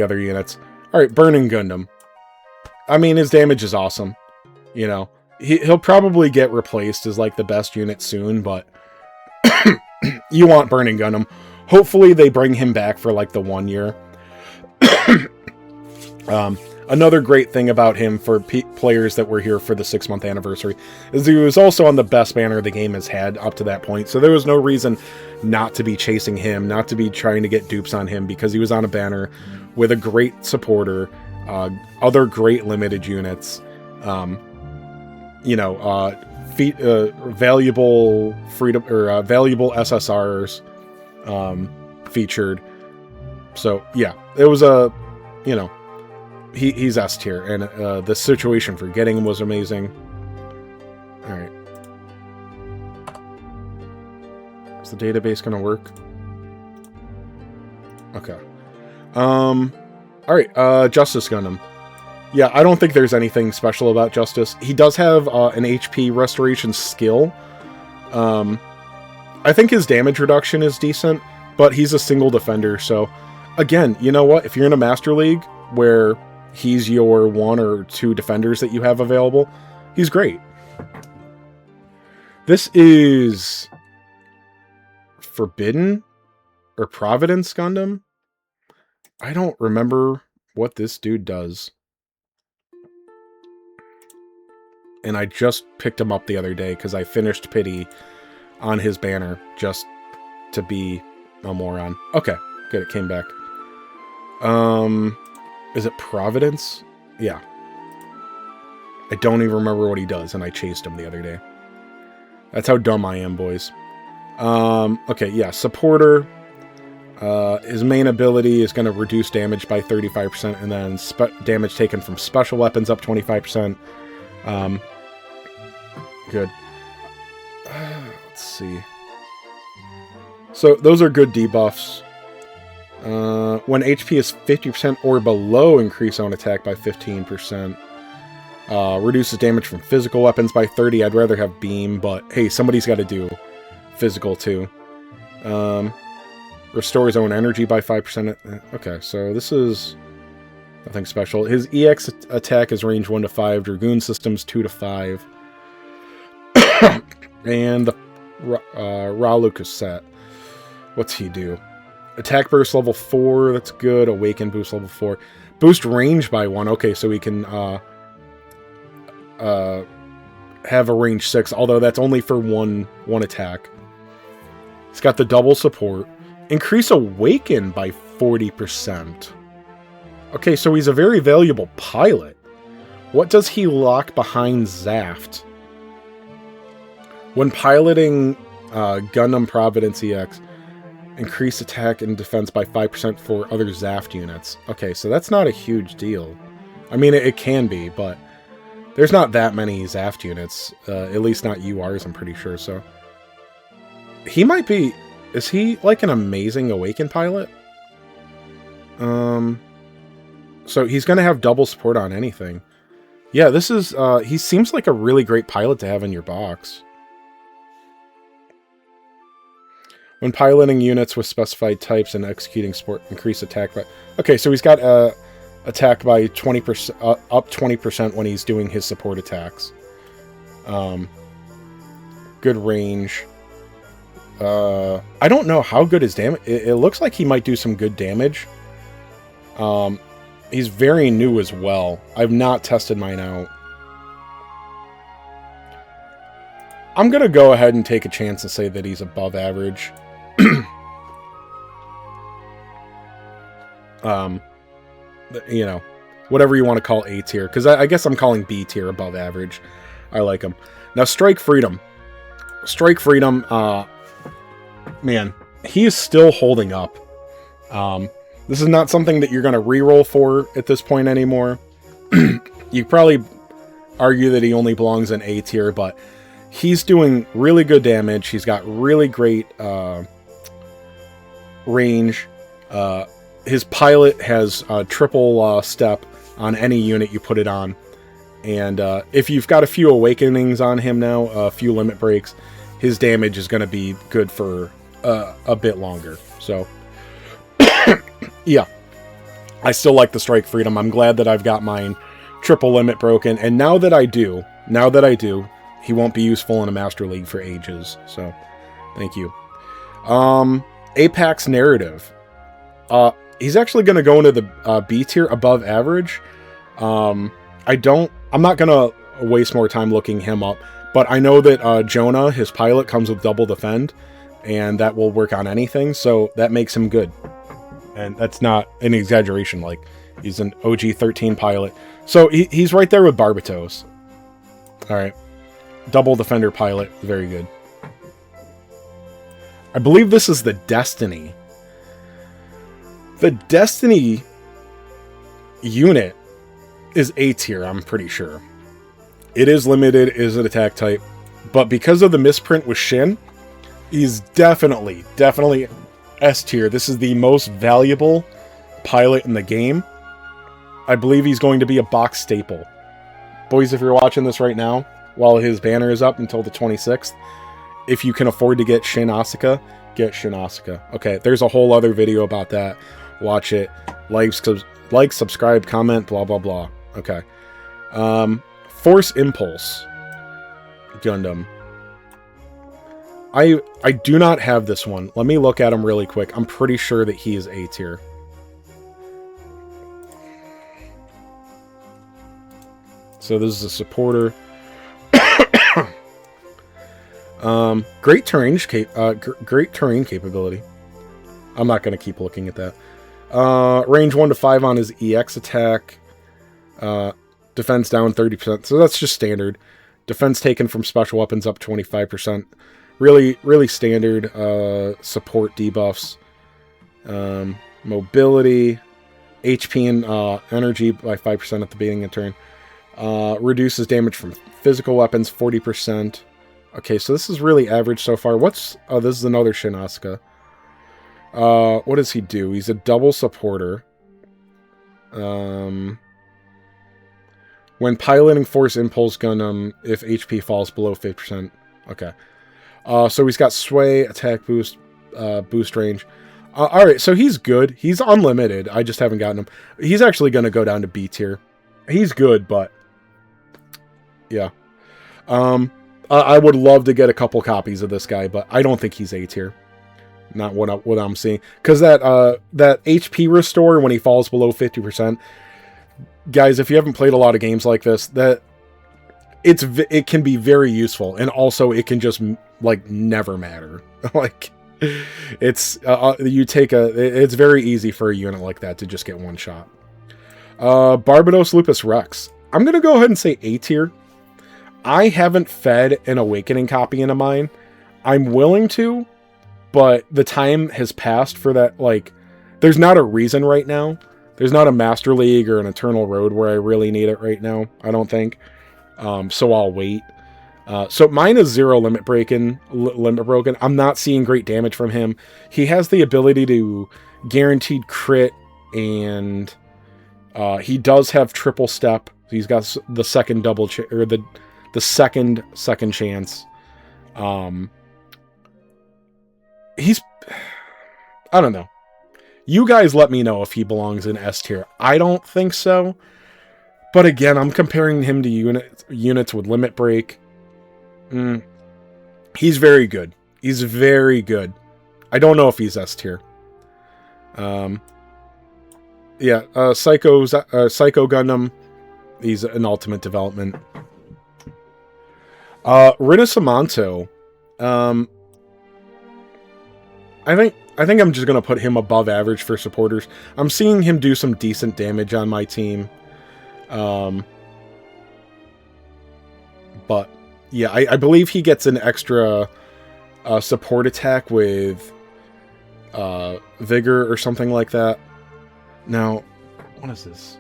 [SPEAKER 1] other units. All right, Burning Gundam. I mean, his damage is awesome. You know, he'll probably get replaced as like the best unit soon, but you want Burning Gundam. Hopefully they bring him back for like the 1 year. Another great thing about him for players that were here for the 6-month anniversary is he was also on the best banner the game has had up to that point. So there was no reason not to be chasing him, not to be trying to get dupes on him, because he was on a banner with a great supporter, other great limited units, you know, valuable freedom or valuable SSRs featured. So yeah, it was a, you know, he's S tier, and the situation for getting him was amazing. All right, is the database gonna work? Okay. All right. Justice Gundam. Yeah, I don't think there's anything special about Justice. He does have an HP restoration skill. I think his damage reduction is decent, but he's a single defender. So, again, you know what? If you're in a Master League where he's your 1 or 2 defenders that you have available, he's great. This is Forbidden or Providence Gundam. I don't remember what this dude does. And I just picked him up the other day because I finished Pity on his banner just to be a moron. Okay, good, it came back. Is it Providence? Yeah. I don't even remember what he does, and I chased him the other day. That's how dumb I am, boys. Okay, yeah, supporter. His main ability is going to reduce damage by 35%, and then damage taken from special weapons up 25%. Good. Let's see. So those are good debuffs. When HP is 50% or below, increase own attack by 15%. Reduces damage from physical weapons by 30. I'd rather have beam, but hey, somebody's got to do physical too. Restores own energy by 5%. Okay, so this is nothing special. His EX attack is range 1 to 5. Dragoon systems 2 to 5. And the Ralu cassette. What's he do? Attack burst level 4. That's good. Awaken boost level 4. Boost range by 1. Okay, so we can have a range 6, although that's only for one attack. He's got the double support. Increase Awaken by 40%. Okay, so he's a very valuable pilot. What does he lock behind Zaft? When piloting Gundam Providence EX, increase attack and defense by 5% for other Zaft units. Okay, so that's not a huge deal. I mean, it can be, but there's not that many Zaft units. At least not URs, I'm pretty sure, so. He might be... Is he like an amazing Awaken pilot? So he's going to have double support on anything. Yeah, this is, he seems like a really great pilot to have in your box. When piloting units with specified types and executing support, increase attack by... Okay, so he's got attack by 20%, up 20% when he's doing his support attacks. Good range. I don't know how good his damage... It looks like he might do some good damage. He's very new as well. I've not tested mine out. I'm going to go ahead and take a chance and say that he's above average. You know, whatever you want to call A tier, because I guess I'm calling B tier above average. I like him. Now, Strike Freedom. Strike Freedom, man, he is still holding up. This is not something that you're going to reroll for at this point anymore. You probably argue that he only belongs in A tier, but he's doing really good damage. He's got really great range. His pilot has triple step on any unit you put it on. And if you've got a few awakenings on him now, a few limit breaks, his damage is going to be good for a bit longer. So, yeah. I still like the Strike Freedom. I'm glad that I've got mine triple limit broken. And now that I do, he won't be useful in a Master League for ages. So, thank you. Apex Narrative. He's actually going to go into the B tier above average. I'm not going to waste more time looking him up, but I know that Jonah, his pilot, comes with double defend, and that will work on anything, so that makes him good. And that's not an exaggeration, like, he's an OG-13 pilot. So he's right there with Barbatos. Alright. Double defender pilot, very good. I believe this is the Destiny. The Destiny unit is A tier, I'm pretty sure. It is limited, is an attack type, but because of the misprint with Shin, he's definitely S tier. This is the most valuable pilot in the game. I believe he's going to be a box staple. Boys, if you're watching this right now, while his banner is up until the 26th, if you can afford to get Shin Asuka, get Shin Asuka. Okay, there's a whole other video about that. Watch it. Like, subscribe, comment, blah, blah, blah. Okay. Force Impulse Gundam. I do not have this one. Let me look at him really quick. I'm pretty sure that he is A tier. So this is a supporter. Great terrain capability. I'm not going to keep looking at that. Range 1 to 5 on his EX attack. Defense down 30%. So that's just standard. Defense taken from special weapons up 25%. Really standard support debuffs. Mobility. HP and energy by 5% at the beginning of turn. Reduces damage from physical weapons 40%. Okay, so this is really average so far. This is another Shin Asuka. What does he do? He's a double supporter. When piloting Force Impulse Gundam, if HP falls below 50%. Okay. So he's got sway, attack boost, boost range. Alright, so he's good. He's unlimited. I just haven't gotten him. He's actually going to go down to B tier. He's good, but... yeah. I would love to get a couple copies of this guy, but I don't think he's A tier. Not what I'm seeing. Because that HP restore when he falls below 50%... guys, if you haven't played a lot of games like this, it can be very useful, and also it can just like never matter. Like it's very easy for a unit like that to just get one shot. Barbatos Lupus Rex. I'm gonna go ahead and say A tier. I haven't fed an Awakening copy into mine. I'm willing to, but the time has passed for that. Like, there's not a reason right now. There's not a Master League or an Eternal Road where I really need it right now, I don't think. So I'll wait. So mine is 0 limit broken. I'm not seeing great damage from him. He has the ability to guaranteed crit and he does have triple step. He's got the second the second chance. He's, I don't know. You guys let me know if he belongs in S tier. I don't think so. But again, I'm comparing him to units with limit break. He's very good. He's very good. I don't know if he's S tier. Yeah, Psycho Gundam. He's an ultimate development. Rinnesamanto. I think I'm just gonna put him above average for supporters. I'm seeing him do some decent damage on my team. But yeah, I believe he gets an extra support attack with vigor or something like that. Now, what is this?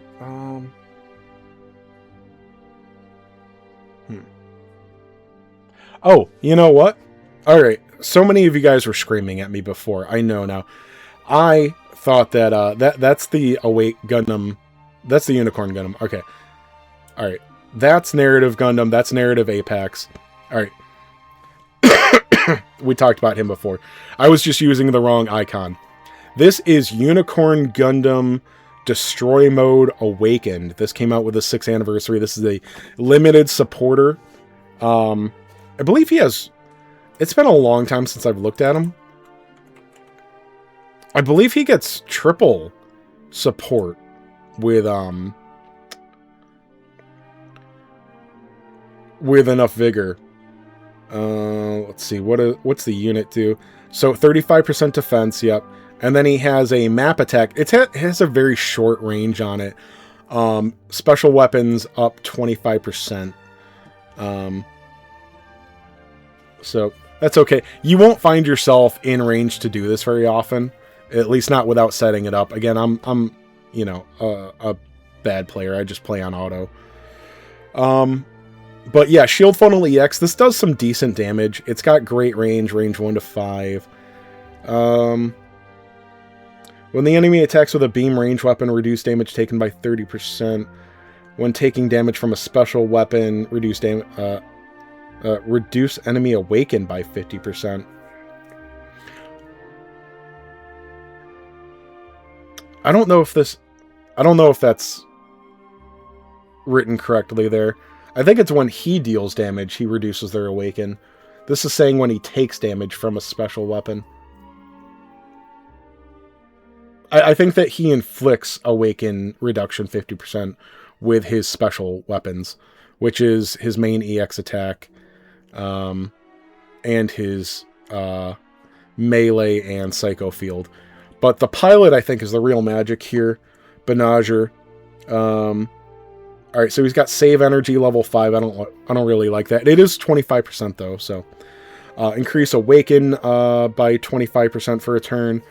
[SPEAKER 1] Oh, you know what? All right. So many of you guys were screaming at me before. I know now. I thought that that's the Awake Gundam. That's the Unicorn Gundam. Okay. All right. That's Narrative Gundam. That's Narrative Apex. All right. We talked about him before. I was just using the wrong icon. This is Unicorn Gundam Destroy Mode Awakened. This came out with the 6th anniversary. This is a limited supporter. I believe he has... It's been a long time since I've looked at him. I believe he gets triple support with enough vigor. Let's see, what's the unit do? So 35% defense, yep. And then he has a map attack. It has a very short range on it. Special weapons up 25%. So that's okay. You won't find yourself in range to do this very often, at least not without setting it up. Again, I'm you know, a bad player. I just play on auto. But yeah, Shield Funnel EX. This does some decent damage. It's got great range 1 to 5. When the enemy attacks with a beam range weapon, reduce damage taken by 30%. When taking damage from a special weapon, reduce enemy awakened by 50%. I don't know if that's written correctly there. I think it's when he deals damage, he reduces their awaken. This is saying when he takes damage from a special weapon. I think that he inflicts awaken reduction 50% with his special weapons, which is his main EX attack, and his melee and psycho field. But the pilot, I think, is the real magic here. Benager. Alright, so he's got save energy level 5. I don't really like that. It is 25% though, so increase awaken by 25% for a turn,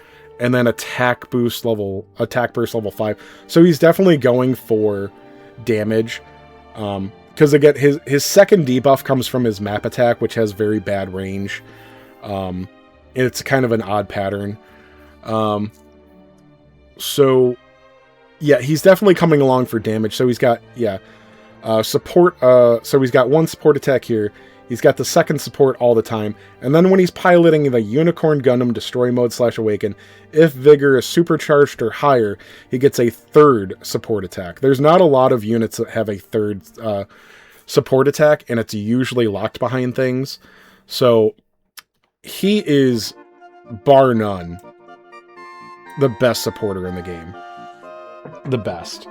[SPEAKER 1] and then attack burst level 5. So he's definitely going for damage. Because again, his second debuff comes from his map attack, which has very bad range. It's kind of an odd pattern. So yeah, he's definitely coming along for damage. So he's got, support. So he's got one support attack here. He's got the second support all the time. And then when he's piloting the Unicorn Gundam Destroy Mode / Awaken, if Vigor is supercharged or higher, he gets a third support attack. There's not a lot of units that have a third support attack, and it's usually locked behind things. So he is, bar none, the best supporter in the game. The best.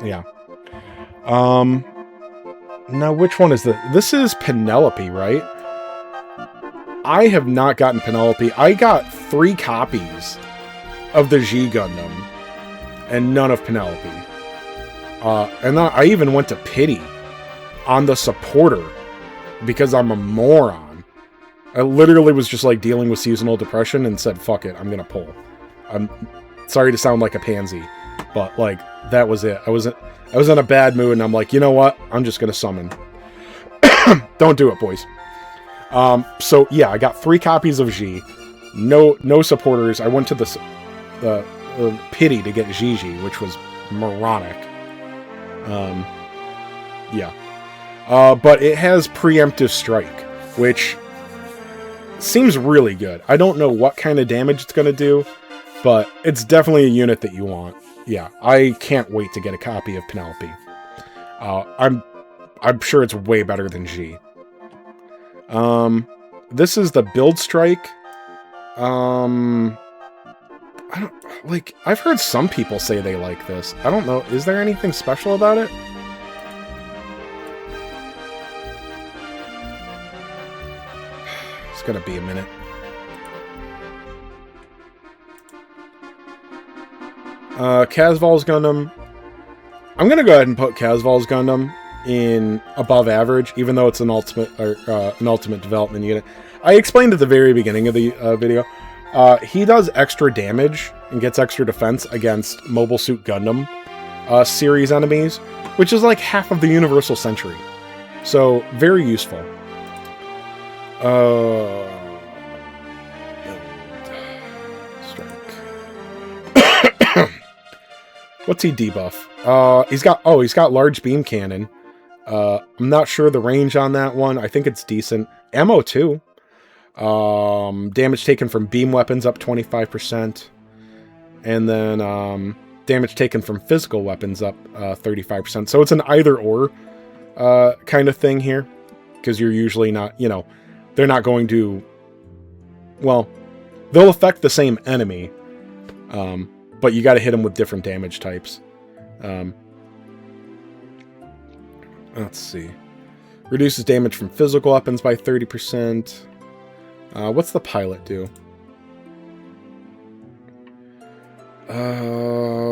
[SPEAKER 1] Yeah. Now, which one is this? This is Penelope, right? I have not gotten Penelope. I got 3 copies of the G Gundam and none of Penelope. And then I even went to pity on the supporter because I'm a moron. I literally was just like dealing with seasonal depression and said, fuck it, I'm gonna pull. I'm sorry to sound like a pansy, but like that was it. I was in a bad mood and I'm like, you know what? I'm just gonna summon. Don't do it, boys. So yeah, I got 3 copies of G. No supporters. I went to the pity to get Gigi, which was moronic. Yeah. But it has preemptive strike, which seems really good. I don't know what kind of damage it's going to do, but it's definitely a unit that you want. Yeah, I can't wait to get a copy of Penelope. I'm sure it's way better than G. This is the build strike. I don't like. I've heard some people say they like this. I don't know. Is there anything special about it? It's gonna be a minute. Casval's Gundam. I'm gonna go ahead and put Casval's Gundam in above average, even though it's an ultimate development unit. I explained at the very beginning of the video. He does extra damage and gets extra defense against Mobile Suit Gundam series enemies, which is like half of the Universal Century. So very useful. What's he debuff? He's got large beam cannon. I'm not sure the range on that one. I think it's decent. Ammo too. Damage taken from beam weapons up 25%. And then damage taken from physical weapons up 35%. So it's an either or kind of thing here. Because you're usually not, they're not going to, well, they'll affect the same enemy. But you got to hit them with different damage types. Let's see. Reduces damage from physical weapons by 30%. What's the pilot do?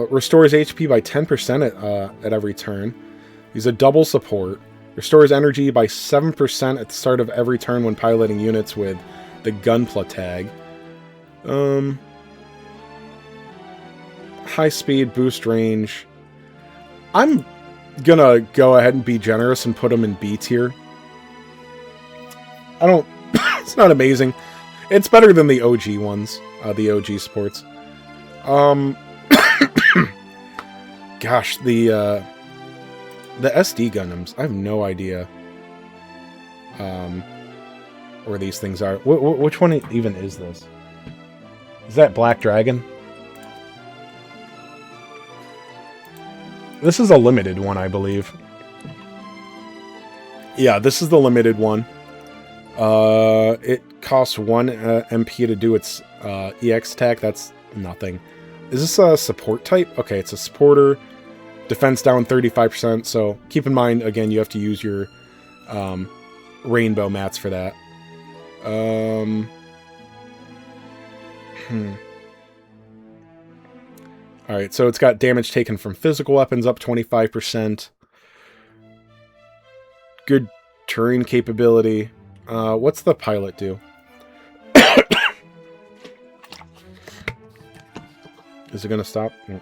[SPEAKER 1] Restores HP by 10% at every turn. He's a double support. Restores energy by 7% at the start of every turn when piloting units with the Gunpla tag. High speed, boost range. I'm gonna go ahead and be generous and put him in B tier. It's not amazing. It's better than the OG ones, the OG sports. Gosh, the SD Gundams, I have no idea where these things are. Which one even is this? Is that Black Dragon? This is a limited one, I believe. Yeah, this is the limited one. It costs 1 MP to do its EX attack. That's nothing. Is this a support type? Okay, it's a supporter. Defense down 35%. So keep in mind, again, you have to use your rainbow mats for that. Alright, so it's got damage taken from physical weapons up 25%. Good terrain capability. What's the pilot do? Is it going to stop? No.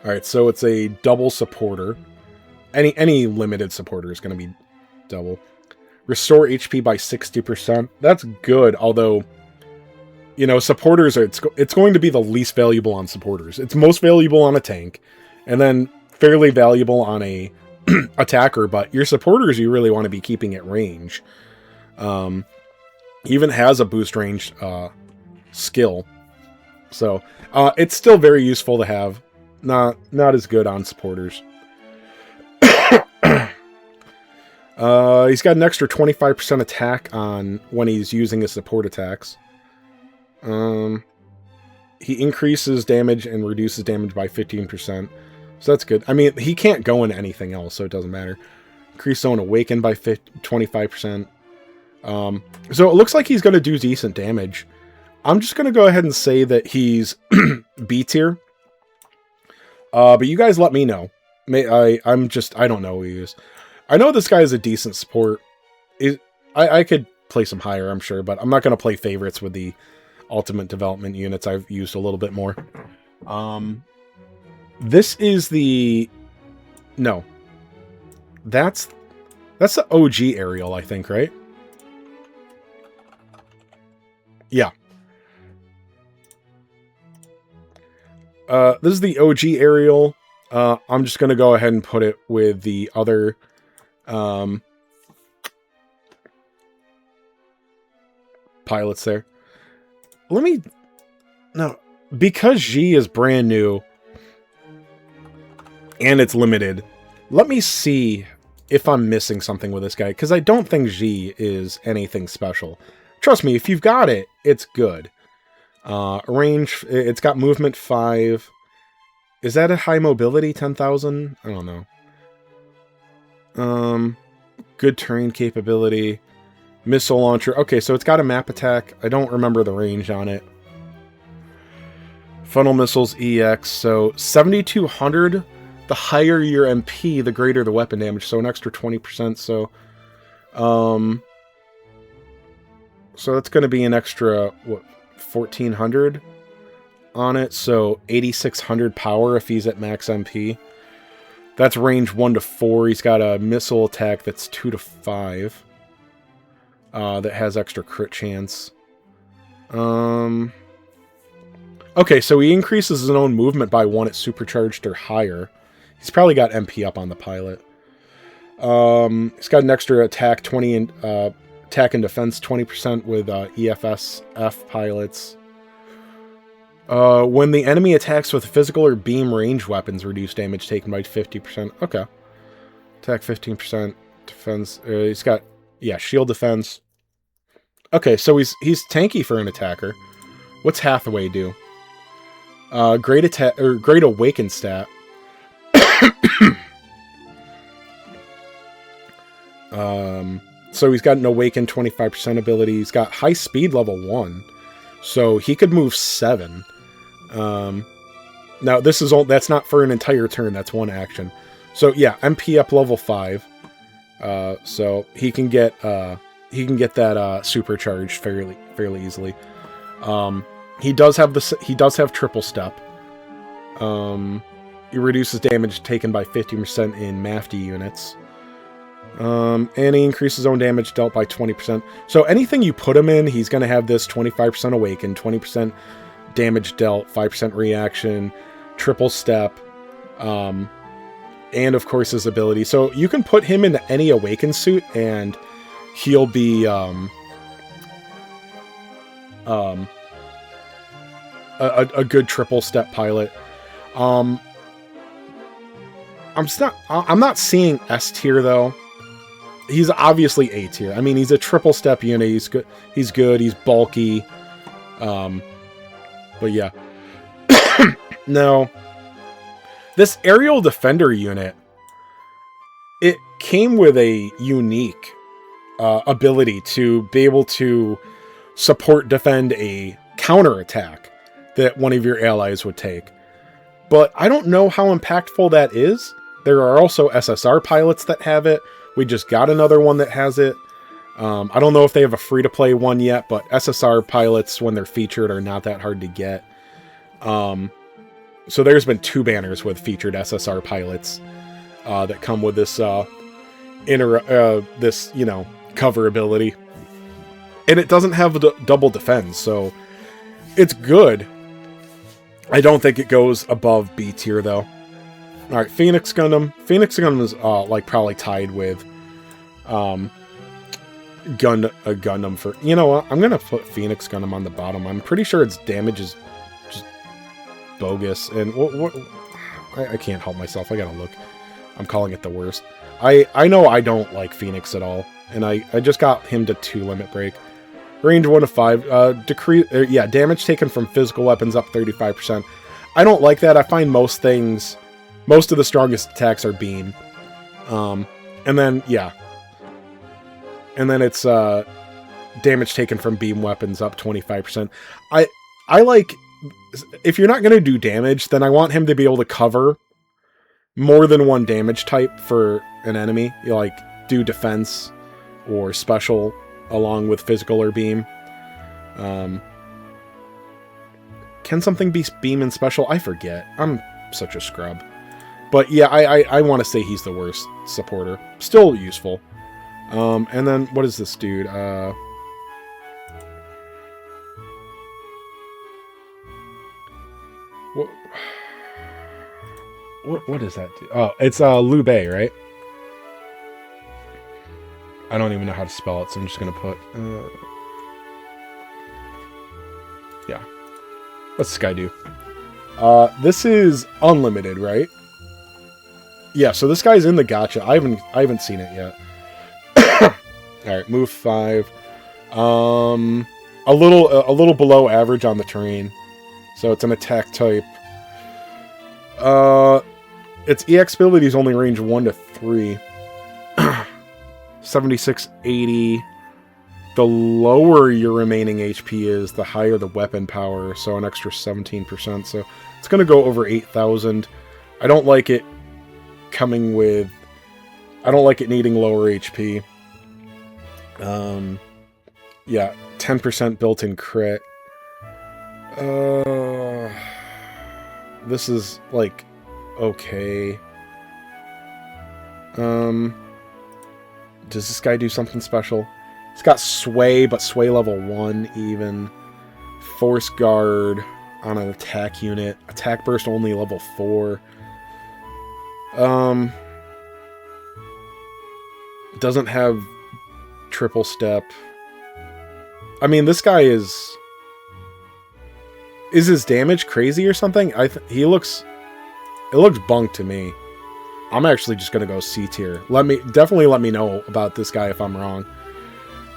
[SPEAKER 1] Alright, so it's a double supporter. Any limited supporter is going to be double. Restore HP by 60%. That's good, although, supporters are, it's going to be the least valuable on supporters. It's most valuable on a tank, and then fairly valuable on a attacker, but your supporters you really want to be keeping at range. Even has a boost range skill. So it's still very useful to have. Not as good on supporters. He's got an extra 25% attack on when he's using his support attacks. He increases damage and reduces damage by 15%. So that's good. I mean, he can't go into anything else, so it doesn't matter. Increase zone awakened by 25%. So it looks like he's going to do decent damage. I'm just going to go ahead and say that he's B tier. But you guys let me know. I don't know who he is. I know this guy is a decent support. I could play some higher, I'm sure, but I'm not going to play favorites with the ultimate development units. I've used a little bit more. This is the... No. That's the OG aerial, I think, right? Yeah. this is the OG aerial. I'm just going to go ahead and put it with the other pilots there. No, because G is brand new and it's limited, let me see if I'm missing something with this guy, because I don't think G is anything special. Trust me, if you've got it, it's good. Range, it's got movement 5. Is that a high mobility 10,000? I don't know. Good terrain capability. Missile launcher. Okay, so it's got a map attack. I don't remember the range on it. Funnel missiles EX. So 7,200. The higher your MP, the greater the weapon damage. So an extra 20%. So that's going to be an extra, what, 1,400 on it. So 8,600 power if he's at max MP. That's range 1 to 4. He's got a missile attack that's 2 to 5. That has extra crit chance. Okay, so he increases his own movement by 1 at supercharged or higher. He's probably got MP up on the pilot. He's got an extra attack 20 and attack and defense 20% with EFSF pilots. When the enemy attacks with physical or beam range weapons, reduce damage taken by 50%. Okay. Attack 15%. Defense. He's got, yeah, shield defense. Okay, so he's tanky for an attacker. What's Hathaway do? Great attack or great awaken stat. So he's got an awaken 25% ability. He's got high speed level 1. So he could move 7. Now this is all, that's not for an entire turn, that's one action. So yeah, MP up level 5. So he can get that supercharged fairly easily. He does have triple step. He reduces damage taken by 50% in MAFD units. And he increases his own damage dealt by 20%. So anything you put him in, he's going to have this 25% awaken, 20% damage dealt, 5% reaction, triple step, and of course his ability. So you can put him into any awaken suit and he'll be a good triple step pilot. I'm not seeing S tier though. He's obviously A tier. I mean, he's a triple step unit. He's good. He's bulky. But yeah. Now, this aerial defender unit, it came with a unique ability to be able to defend a counterattack that one of your allies would take. But I don't know how impactful that is. There are also SSR pilots that have it. We just got another one that has it. I don't know if they have a free-to-play one yet, but SSR pilots, when they're featured, are not that hard to get. So there's been 2 banners with featured SSR pilots that come with this cover ability. And it doesn't have a double defense, so it's good. I don't think it goes above B tier, though. Alright, Phoenix Gundam. Phoenix Gundam is, probably tied with, Gundam for... You know what? I'm gonna put Phoenix Gundam on the bottom. I'm pretty sure its damage is just bogus. And I can't help myself. I gotta look. I'm calling it the worst. I know I don't like Phoenix at all. And I just got him to 2 limit break. Range 1 to 5. Damage taken from physical weapons up 35%. I don't like that. I find most of the strongest attacks are beam. And then it's damage taken from beam weapons up 25%. I like, if you're not going to do damage, then I want him to be able to cover more than one damage type for an enemy. You like do defense or special along with physical or beam. Can something be beam and special? I forget. I'm such a scrub. But yeah, I want to say he's the worst supporter. Still useful. And then, what is this dude? What does that do? Oh, it's Liu Bei, right? I don't even know how to spell it, so I'm just gonna put yeah. What's this guy do? This is unlimited, right? Yeah, so this guy's in the gacha. I haven't seen it yet. Alright, move 5. A little below average on the terrain. So it's an attack type. Its EX ability is only range 1 to 3. 76, 80. The lower your remaining HP is, the higher the weapon power. So an extra 17%. So it's going to go over 8,000. I don't like it coming with... I don't like it needing lower HP. Yeah, 10% built-in crit. This is, like, okay. Does this guy do something special? It's got Sway, but Sway level 1 even. Force Guard on an attack unit. Attack Burst only level 4. Doesn't have triple step. I mean, this guy is his damage crazy or something? It looks bunk to me. I'm actually just gonna go C tier. Definitely let me know about this guy if I'm wrong.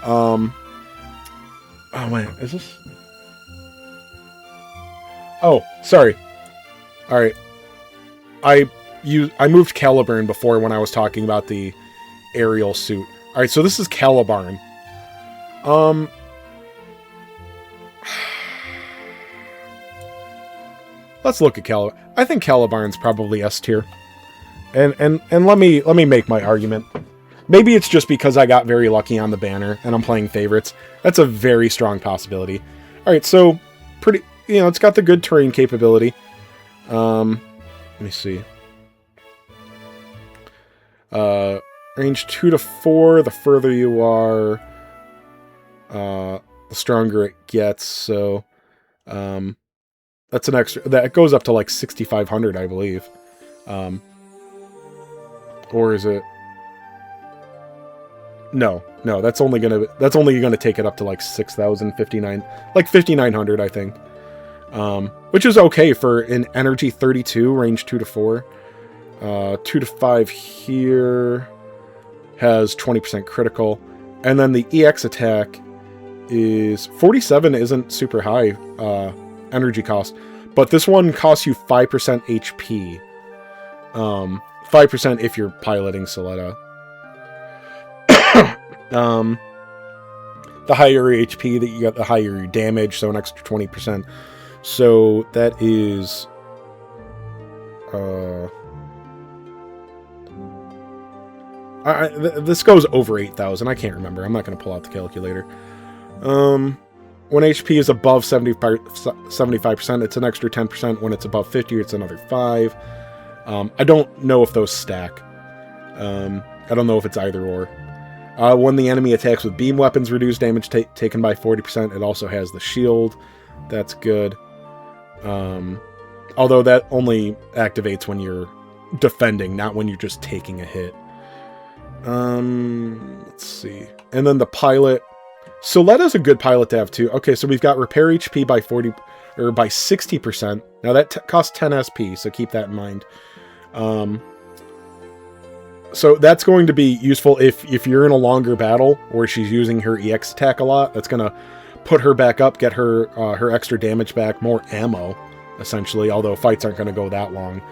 [SPEAKER 1] Oh man, is this? Oh, sorry. All right, I moved Caliburn before when I was talking about the aerial suit. All right, so this is Caliburn. Let's look at Caliburn. I think Caliburn's probably S tier. And let me make my argument. Maybe it's just because I got very lucky on the banner and I'm playing favorites. That's a very strong possibility. All right, so pretty, it's got the good terrain capability. Let me see. Range 2 to 4. The further you are, the stronger it gets. So, that's an extra. That goes up to like 6,500, I believe. Or is it? No. That's only gonna take it up to like 6,059, like 5,900, I think. Which is okay for an energy 32, range 2 to 4. 2 to 5 here has 20% critical, and then the EX attack is 47. Isn't super high energy cost, but this one costs you 5% HP. 5% if you're piloting Soletta. The higher HP that you got, the higher your damage, so an extra 20%. So that is this goes over 8,000. I can't remember. I'm not going to pull out the calculator. When HP is above 75%, it's an extra 10%. When it's above 50, it's another 5. I don't know if those stack. I don't know if it's either or. When the enemy attacks with beam weapons, reduce damage taken by 40%. It also has the shield. That's good. Although that only activates when you're defending, not when you're just taking a hit. Let's see. And then the pilot. Soletta's a good pilot to have too. Okay, so we've got repair HP by 40 or by 60%. Now that costs 10 SP, so keep that in mind. So that's going to be useful if you're in a longer battle where she's using her EX attack a lot. That's gonna put her back up, get her her extra damage back, more ammo, essentially. Although fights aren't going to go that long.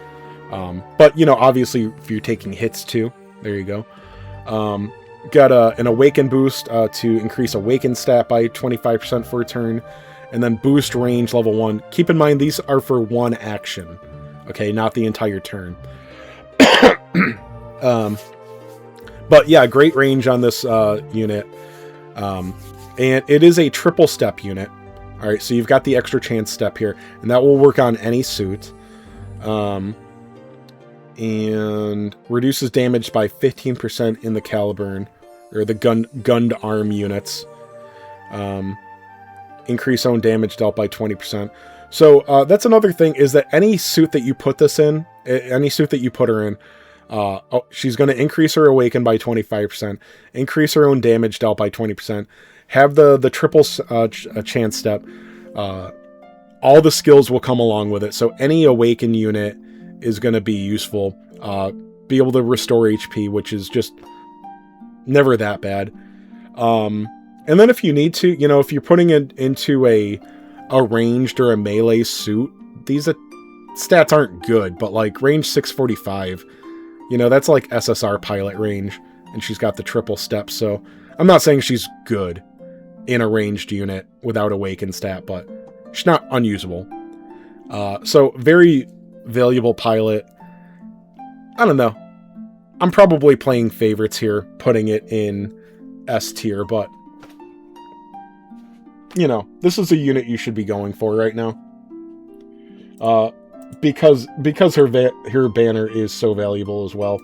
[SPEAKER 1] But obviously, if you're taking hits too, there you go. Got an Awaken boost to increase Awaken stat by 25% for a turn. And then boost range level 1. Keep in mind, these are for one action. Okay, not the entire turn. But yeah, great range on this unit. And it is a triple step unit. Alright, so you've got the extra chance step here. And that will work on any suit. And reduces damage by 15% in the Caliburn, or the gunned arm units. Increase own damage dealt by 20%. So that's another thing, is that any suit that you put this in, Any suit that you put her in. She's going to increase her awaken by 25%, increase her own damage dealt by 20%, have the triple chance step. All the skills will come along with it. So any awaken unit is going to be useful. Be able to restore HP, which is just never that bad. And then if you need to, you know, if you're putting it into a ranged or a melee suit, these stats aren't good, but like range 645, you know, that's like SSR pilot range, and she's got the triple step. So I'm not saying she's good in a ranged unit without awaken stat, but she's not unusable. So very valuable pilot. I don't know. I'm probably playing favorites here, putting it in S tier, but you know, this is a unit you should be going for right now. Because her banner is so valuable as well.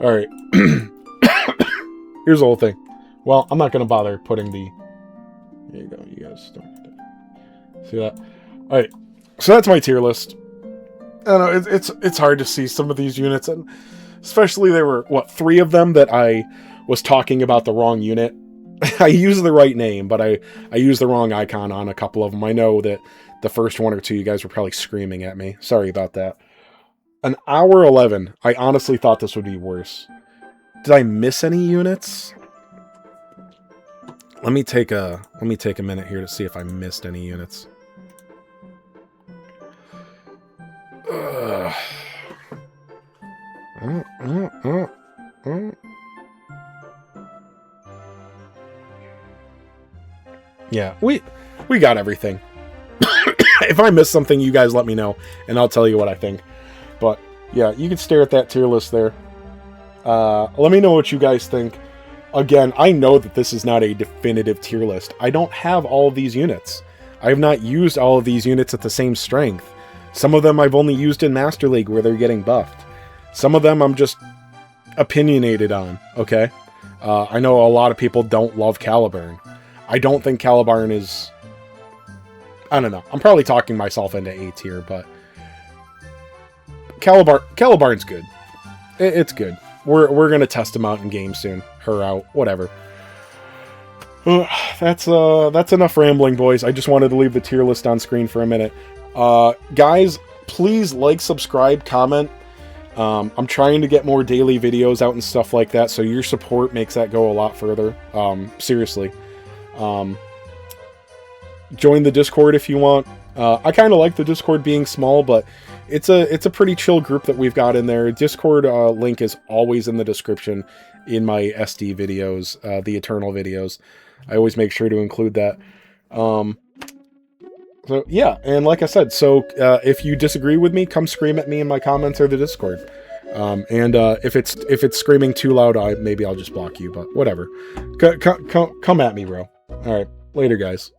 [SPEAKER 1] All right. Here's the whole thing. Well, I'm not going to bother putting the... There you go. You guys don't see that. All right. So that's my tier list. I don't know, it's hard to see some of these units, and especially there were, what, 3 of them that I was talking about the wrong unit. I used the right name, but I used the wrong icon on a couple of them. I know that the first 1 or 2, you guys were probably screaming at me. Sorry about that. An hour 11. I honestly thought this would be worse. Did I miss any units? Let me take a minute here to see if I missed any units. Yeah, we got everything. If I missed something, you guys let me know, and I'll tell you what I think. But, yeah, you can stare at that tier list there. Let me know what you guys think. Again, I know that this is not a definitive tier list. I don't have all of these units. I have not used all of these units at the same strength. Some of them I've only used in Master League where they're getting buffed. Some of them I'm just opinionated on, okay? I know a lot of people don't love Caliburn. I don't think Caliburn is... I don't know. I'm probably talking myself into A tier, but... Caliburn's good. It's good. We're gonna test him out in game soon. Her out. Whatever. That's enough rambling, boys. I just wanted to leave the tier list on screen for a minute. Guys, please like, subscribe, comment. I'm trying to get more daily videos out and stuff like that, so your support makes that go a lot further. Seriously. Join the Discord if you want. I kind of like the Discord being small, but it's a pretty chill group that we've got in there. Discord link is always in the description in my SD videos, the Eternal videos. I always make sure to include that. So yeah, and like I said, so if you disagree with me, come scream at me in my comments or the Discord. And if it's screaming too loud, maybe I'll just block you, but whatever. Come at me, bro. All right, later, guys.